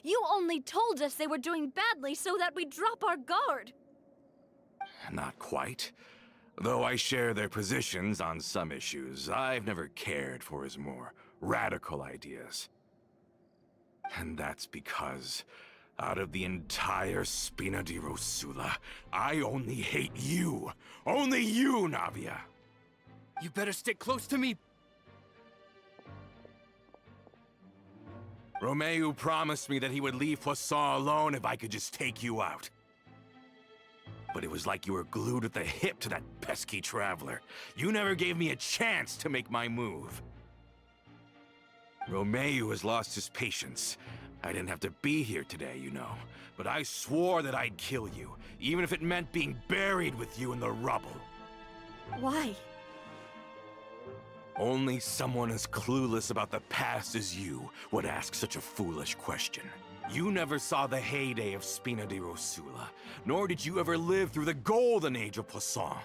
You only told us they were doing badly so that we'd drop our guard. Not quite. Though I share their positions on some issues, I've never cared for his more radical ideas. And that's because, out of the entire Spina di Rosula, I only hate you. Only you, Navia. You better stick close to me. Romeo promised me that he would leave Poisson alone if I could just take you out. But it was like you were glued at the hip to that pesky traveler. You never gave me a chance to make my move. Romeo has lost his patience. I didn't have to be here today, you know. But I swore that I'd kill you, even if it meant being buried with you in the rubble. Why? Only someone as clueless about the past as you would ask such a foolish question. You never saw the heyday of Spina di Rosula, nor did you ever live through the golden age of Poisson.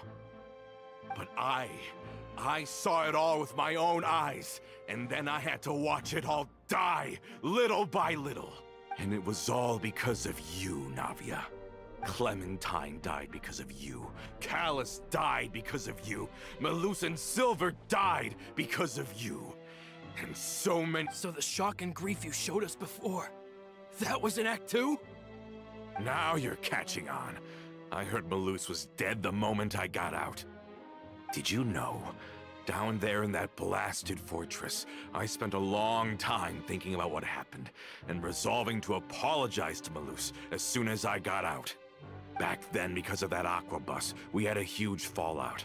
But I saw it all with my own eyes, and then I had to watch it all die, little by little. And it was all because of you, Navia. Clementine died because of you. Callus died because of you. Malus and Silver died because of you. And so many— So the shock and grief you showed us before, that was in Act 2? Now you're catching on. I heard Malus was dead the moment I got out. Did you know? Down there in that blasted fortress, I spent a long time thinking about what happened, and resolving to apologize to Malus as soon as I got out. Back then, because of that aquabus, we had a huge fallout.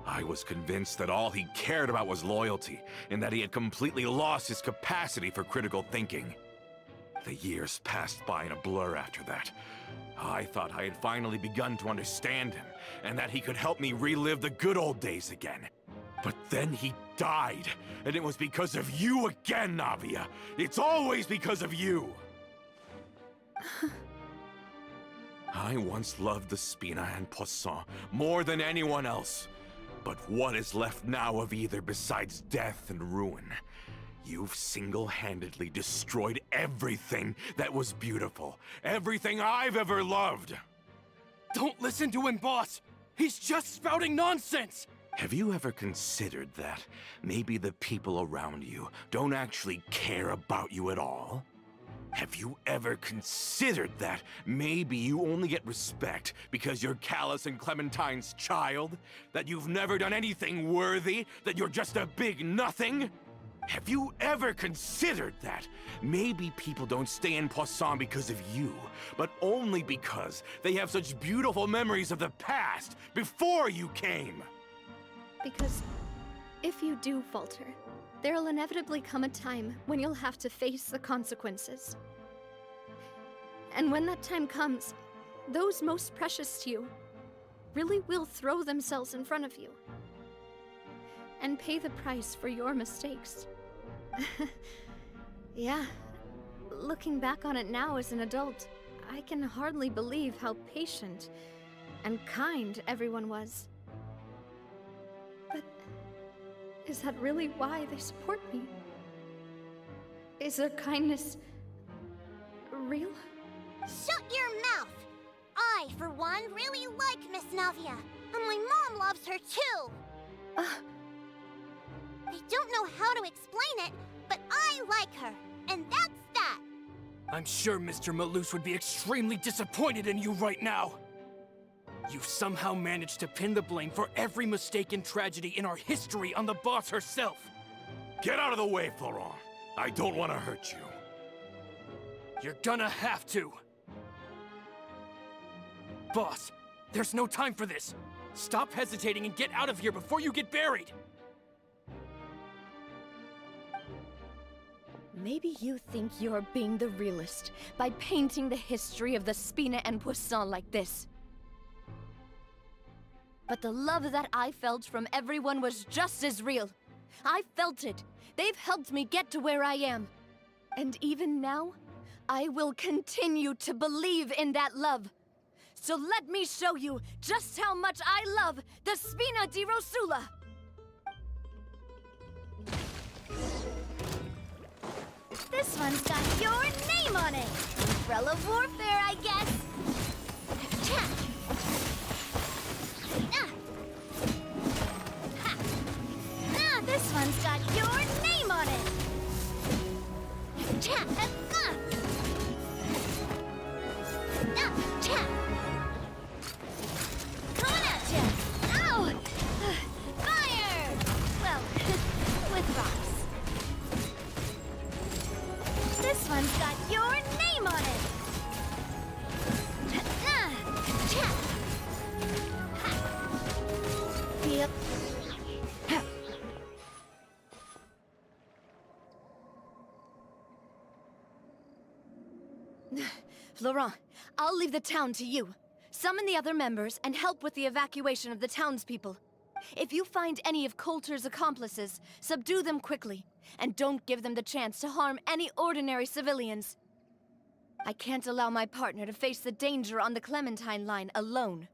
I was convinced that all he cared about was loyalty, and that he had completely lost his capacity for critical thinking. The years passed by in a blur after that. I thought I had finally begun to understand him, and that he could help me relive the good old days again. But then he died, and it was because of you again, Navia. It's always because of you. I once loved the Spina and Poisson more than anyone else. But what is left now of either besides death and ruin? You've single-handedly destroyed everything that was beautiful. Everything I've ever loved. Don't listen to him, boss! He's just spouting nonsense! Have you ever considered that maybe the people around you don't actually care about you at all? Have you ever considered that maybe you only get respect because you're Callus and Clementine's child? That you've never done anything worthy? That you're just a big nothing? Have you ever considered that maybe people don't stay in Poisson because of you, but only because they have such beautiful memories of the past before you came? Because if you do falter, there'll inevitably come a time when you'll have to face the consequences. And when that time comes, those most precious to you, really will throw themselves in front of you and pay the price for your mistakes. Yeah, looking back on it now as an adult, I can hardly believe how patient and kind everyone was. But is that really why they support me? Is their kindness real? Shut your mouth! I, for one, really like Miss Navia, and my mom loves her too! I don't know how to explain it, but I like her, and that's that! I'm sure Mr. Malus would be extremely disappointed in you right now. You've somehow managed to pin the blame for every mistake and tragedy in our history on the boss herself. Get out of the way, Florent. I don't want to hurt you. You're gonna have to. Boss, there's no time for this. Stop hesitating and get out of here before you get buried. Maybe you think you're being the realist by painting the history of the Spina and Poisson like this. But the love that I felt from everyone was just as real. I felt it. They've helped me get to where I am. And even now, I will continue to believe in that love. So let me show you just how much I love the Spina di Rosula! This one's got your name on it. Umbrella warfare, I guess. Cha. Ha. This one's got your name on it. Cha. Cha. Coming at ya. Ow! Fire! Well, with rocks. This one's got your name on it! Yep. Florent, I'll leave the town to you. Summon the other members and help with the evacuation of the townspeople. If you find any of Coulter's accomplices, subdue them quickly. And don't give them the chance to harm any ordinary civilians. I can't allow my partner to face the danger on the Clementine line alone.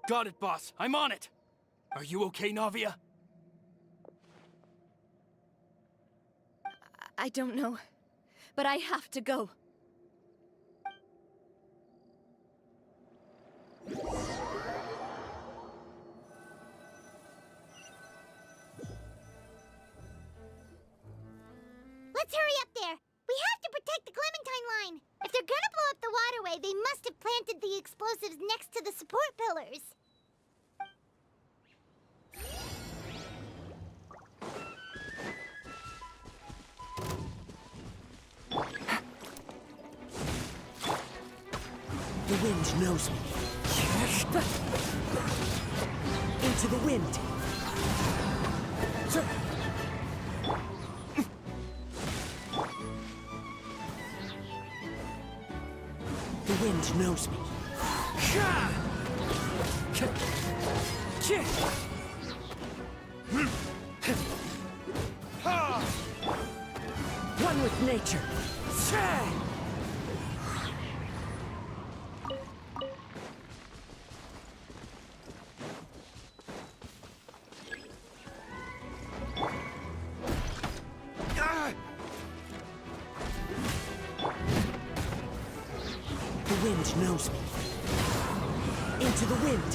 Got it, boss. I'm on it. Are you okay, Navia? I don't know, but I have to go. Let's hurry up there! We have to protect the Clementine line! If they're gonna blow up the waterway, they must have planted the explosives next to the support pillars. The wind knows me. Into the wind. The wind knows me. One with nature. The wind knows me. Into the wind.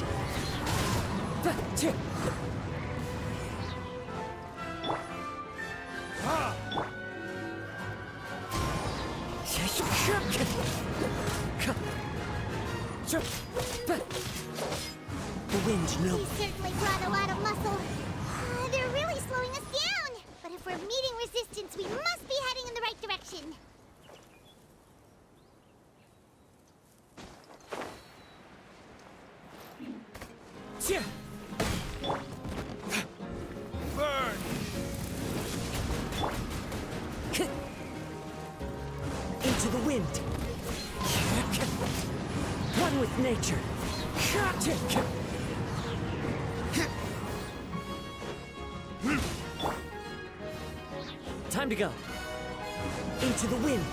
The wind knows. He certainly brought a lot of muscle. They're really slowing us down. But if we're meeting resistance, we must be heading in the right direction. Burn! Into the wind. One with nature. Time to go. Into the wind.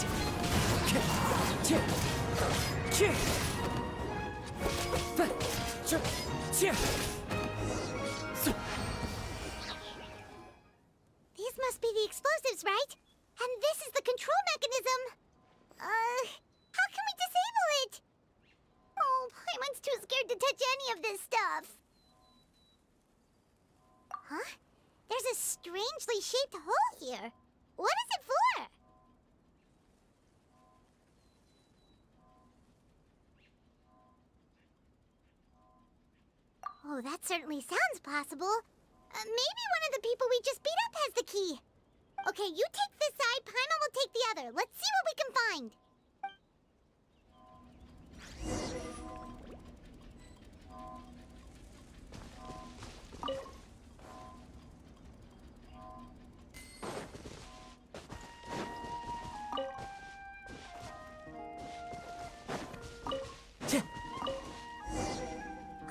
These must be the explosives, right? And this is the control mechanism. How can we disable it? Oh, Paimon's too scared to touch any of this stuff. Huh? There's a strangely shaped hole here. What is it for? Oh, that certainly sounds possible. Maybe one of the people we just beat up has the key. Okay, you take this side, Paimon will take the other. Let's see what we can find.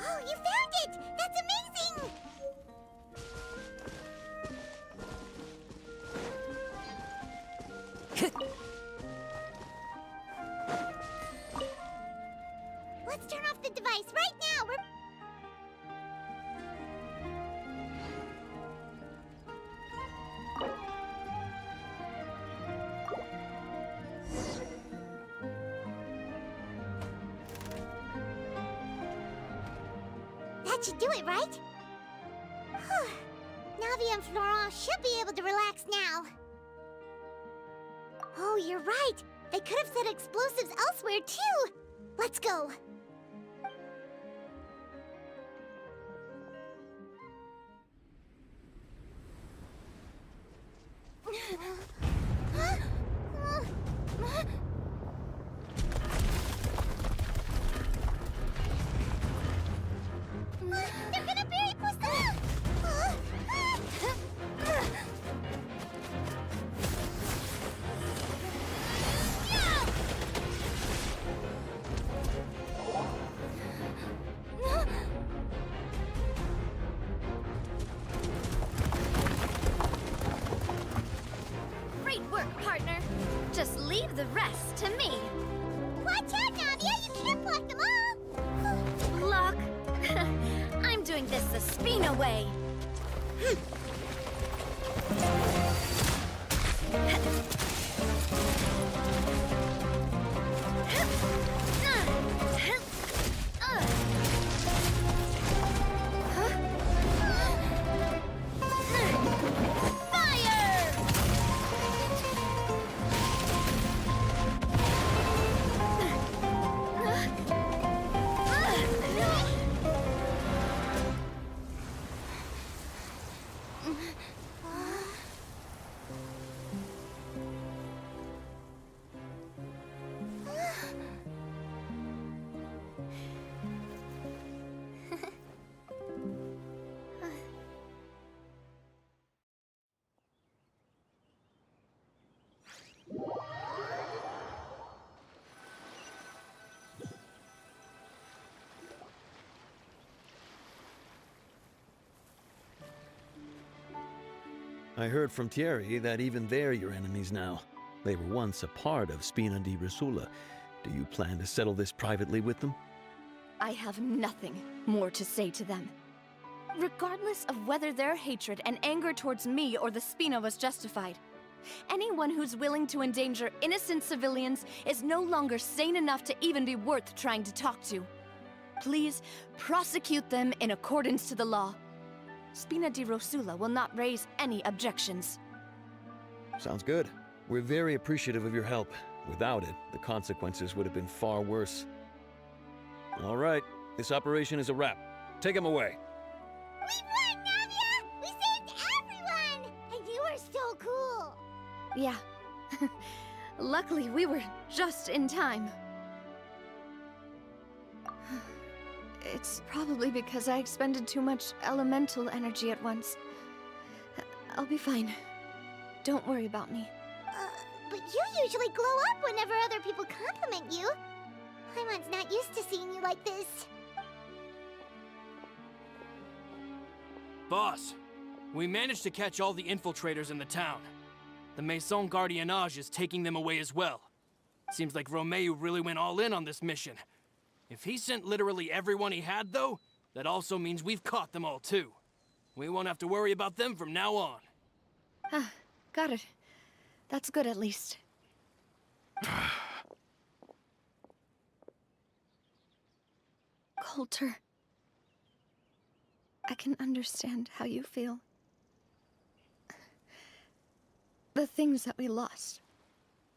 Oh, you found it! That's amazing! Let's turn off the device right now. That should do it, right? Navia and Florent should be able to relax now. Oh, you're right. They could have set explosives elsewhere, too. Let's go. They're gonna bury Poisson! Great work, partner. Just leave the rest to me. Watch out, Navia! You can't block them all! Block? I'm doing this the Spina way. I heard from Thierry that even they're your enemies now. They were once a part of Spina di Rosula. Do you plan to settle this privately with them? I have nothing more to say to them. Regardless of whether their hatred and anger towards me or the Spina was justified, anyone who's willing to endanger innocent civilians is no longer sane enough to even be worth trying to talk to. Please prosecute them in accordance to the law. Spina di Rosula will not raise any objections. Sounds good. We're very appreciative of your help. Without it, the consequences would have been far worse. All right, this operation is a wrap. Take him away. We won, Navia! We saved everyone! And you were so cool! Yeah. Luckily, we were just in time. It's probably because I expended too much elemental energy at once. I'll be fine. Don't worry about me. But you usually glow up whenever other people compliment you. Paimon's not used to seeing you like this. Boss, we managed to catch all the infiltrators in the town. The Maison Gardiennage is taking them away as well. Seems like Romeu really went all in on this mission. If he sent literally everyone he had, though, that also means we've caught them all too. We won't have to worry about them from now on. Ah, got it. That's good at least. Coulter. I can understand how you feel. The things that we lost,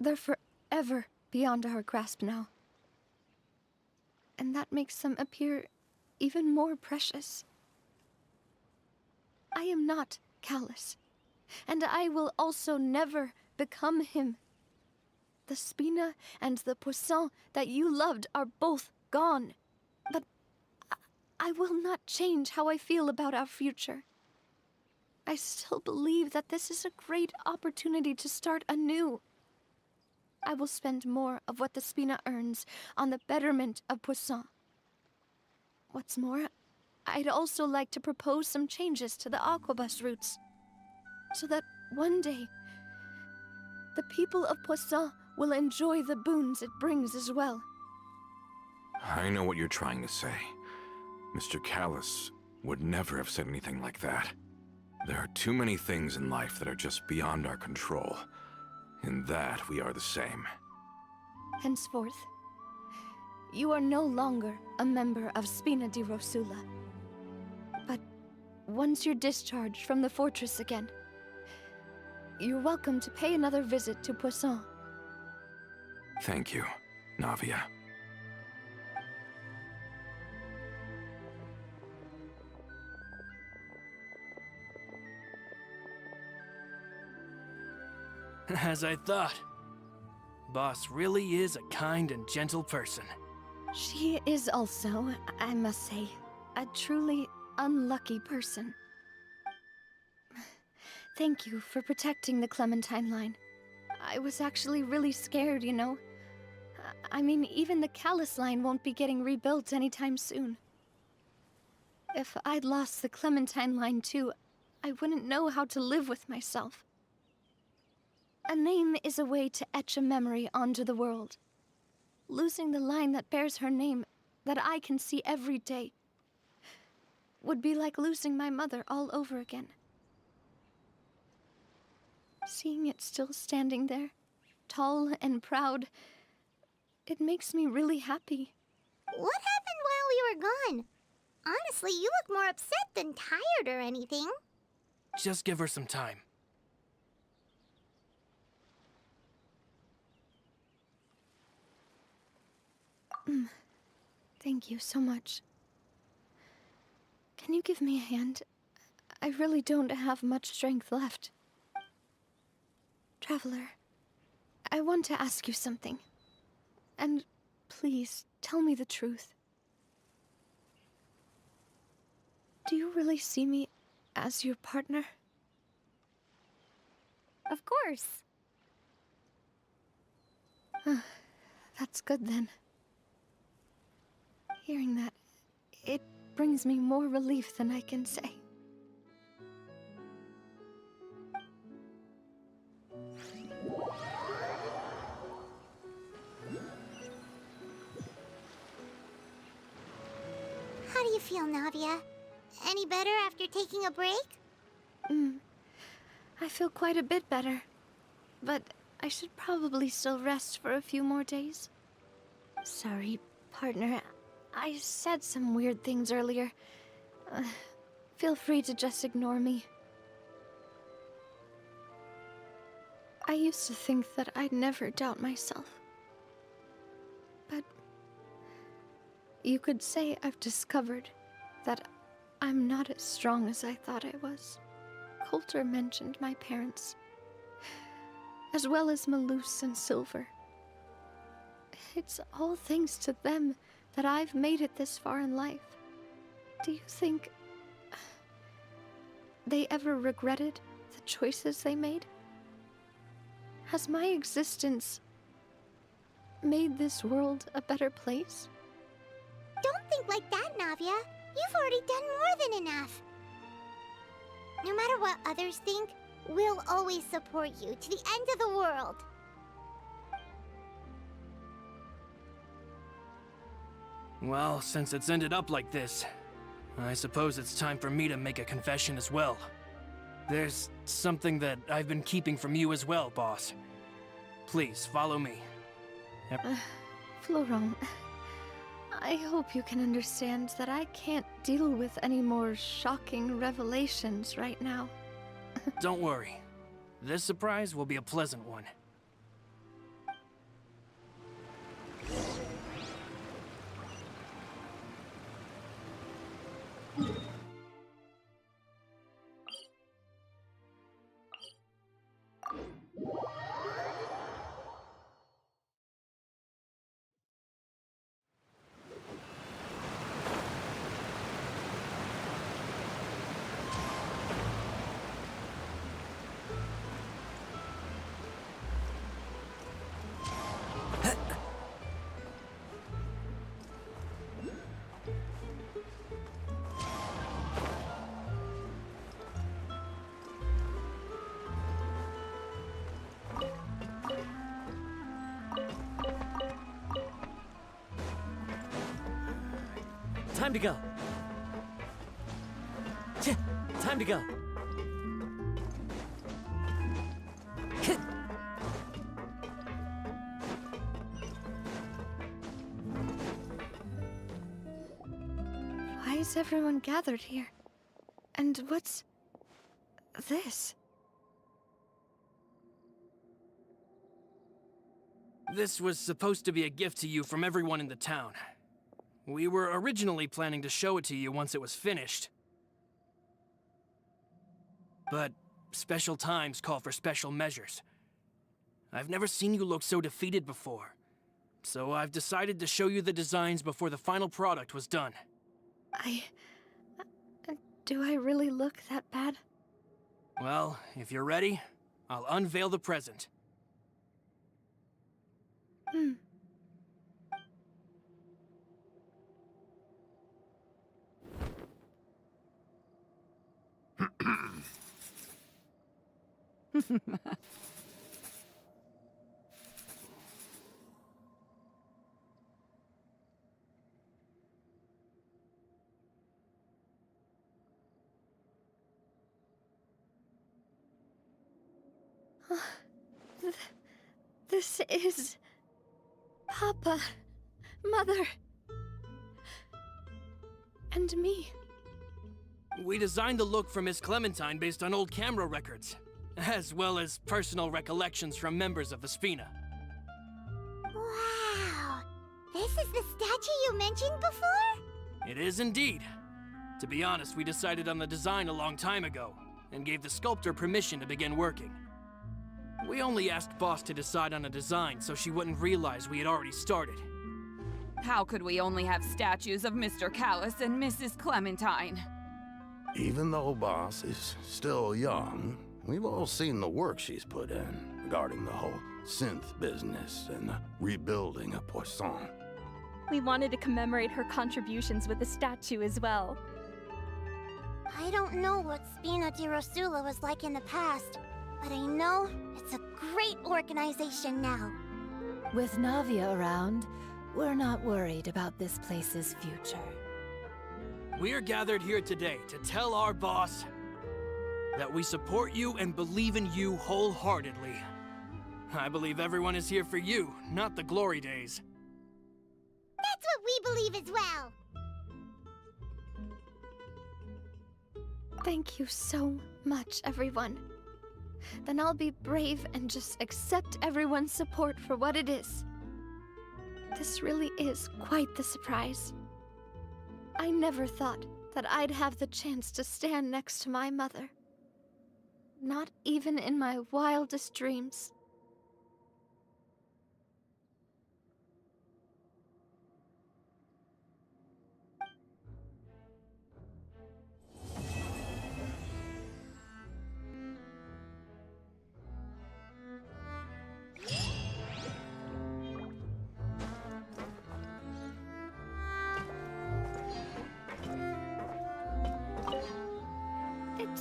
they're forever beyond our grasp now. And that makes them appear even more precious. I am not callous, and I will also never become him. The Spina and the Poisson that you loved are both gone, but I will not change how I feel about our future. I still believe that this is a great opportunity to start anew. I will spend more of what the Spina earns on the betterment of Poisson. What's more, I'd also like to propose some changes to the Aquabus routes, so that one day, the people of Poisson will enjoy the boons it brings as well. I know what you're trying to say. Mr. Callus would never have said anything like that. There are too many things in life that are just beyond our control. In that, we are the same. Henceforth, you are no longer a member of Spina di Rosula. But once you're discharged from the fortress again, you're welcome to pay another visit to Poisson. Thank you, Navia. As I thought. Boss really is a kind and gentle person. She is also, I must say, a truly unlucky person. Thank you for protecting the Clementine line. I was actually really scared, you know. I mean, even the Callus line won't be getting rebuilt anytime soon. If I'd lost the Clementine line too, I wouldn't know how to live with myself. A name is a way to etch a memory onto the world. Losing the line that bears her name, that I can see every day, would be like losing my mother all over again. Seeing it still standing there, tall and proud, it makes me really happy. What happened while we were gone? Honestly, you look more upset than tired or anything. Just give her some time. Thank you so much. Can you give me a hand? I really don't have much strength left. Traveler, I want to ask you something. And please, tell me the truth. Do you really see me as your partner? Of course. That's good then. Hearing that, it brings me more relief than I can say. How do you feel, Navia? Any better after taking a break? I feel quite a bit better. But I should probably still rest for a few more days. Sorry, partner. I said some weird things earlier. Feel free to just ignore me. I used to think that I'd never doubt myself. But you could say I've discovered that I'm not as strong as I thought I was. Coulter mentioned my parents, as well as Malus and Silver. It's all thanks to them that I've made it this far in life. Do you think they ever regretted the choices they made? Has my existence made this world a better place? Don't think like that, Navia. You've already done more than enough. matter what others think, we'll always support you to the end of the world. Well, since it's ended up like this, I suppose it's time for me to make a confession as well. There's something that I've been keeping from you as well, boss. Please, follow me. Florent, I hope you can understand that I can't deal with any more shocking revelations right now. Don't worry. This surprise will be a pleasant one. Time to go. Time to go. Why is everyone gathered here? And what's this? This was supposed to be a gift to you from everyone in the town. We were originally planning to show it to you once it was finished. But special times call for special measures. I've never seen you look so defeated before. So I've decided to show you the designs before the final product was done. Do I really look that bad? Well, if you're ready, I'll unveil the present. This is... Papa, Mother, and me. We designed the look for Miss Clementine based on old camera records, as well as personal recollections from members of the Spina. Wow! This is the statue you mentioned before? It is indeed. To be honest, we decided on the design a long time ago, and gave the sculptor permission to begin working. We only asked Boss to decide on a design so she wouldn't realize we had already started. How could we only have statues of Mr. Callus and Mrs. Clementine? Even though Boss is still young, we've all seen the work she's put in regarding the whole synth business and the rebuilding of Poisson. We wanted to commemorate her contributions with a statue as well. I don't know what Spina di Rosula was like in the past, but I know it's a great organization now. With Navia around, we're not worried about this place's future. We're gathered here today to tell our boss that we support you and believe in you wholeheartedly. I believe everyone is here for you, not the glory days. That's what we believe as well! Thank you so much, everyone. Then I'll be brave and just accept everyone's support for what it is. This really is quite the surprise. I never thought that I'd have the chance to stand next to my mother. Not even in my wildest dreams.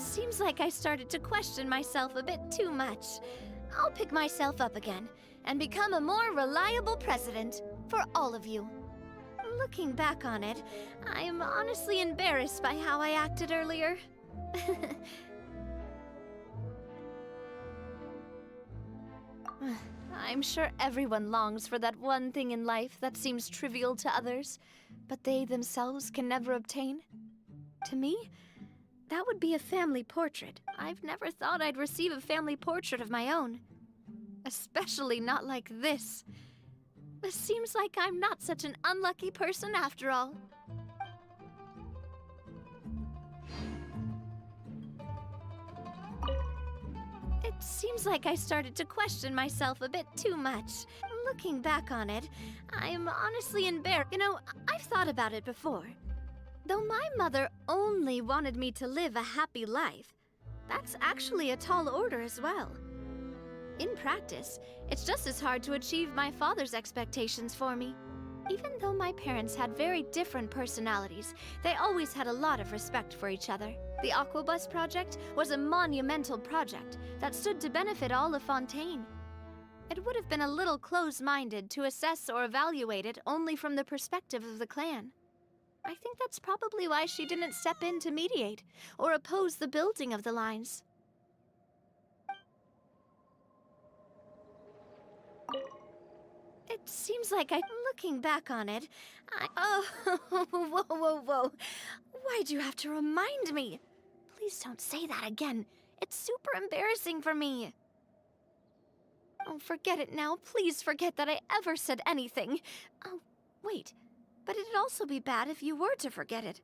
seems like I started to question myself a bit too much. I'll pick myself up again and become a more reliable president for all of you. Looking back on it, I'm honestly embarrassed by how I acted earlier. I'm sure everyone longs for that one thing in life that seems trivial to others, but they themselves can never obtain. To me, that would be a family portrait. I've never thought I'd receive a family portrait of my own. Especially not like this. It seems like I'm not such an unlucky person after all. It seems like I started to question myself a bit too much. Looking back on it, I'm honestly embarrassed. You know, I've thought about it before. Though my mother only wanted me to live a happy life, that's actually a tall order as well. In practice, it's just as hard to achieve my father's expectations for me. Even though my parents had very different personalities, they always had a lot of respect for each other. The Aquabus project was a monumental project that stood to benefit all of Fontaine. It would have been a little close-minded to assess or evaluate it only from the perspective of the clan. I think that's probably why she didn't step in to mediate or oppose the building of the lines. It seems like looking back on it, oh, whoa. Why'd you have to remind me? Please don't say that again. It's super embarrassing for me. Oh, forget it now. Please forget that I ever said anything. Oh, wait. But it'd also be bad if you were to forget it.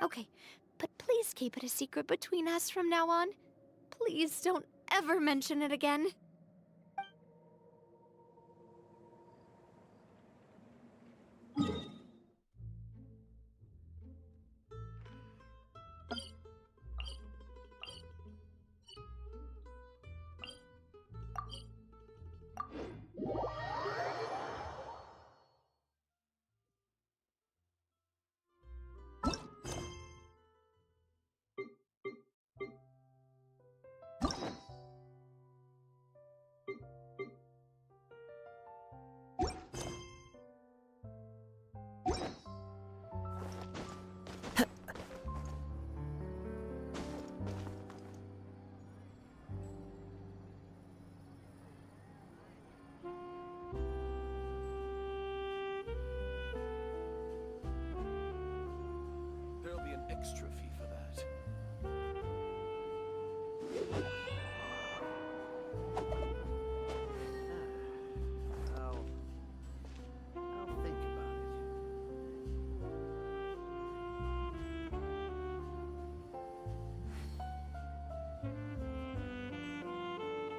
Okay, but please keep it a secret between us from now on. Please don't ever mention it again.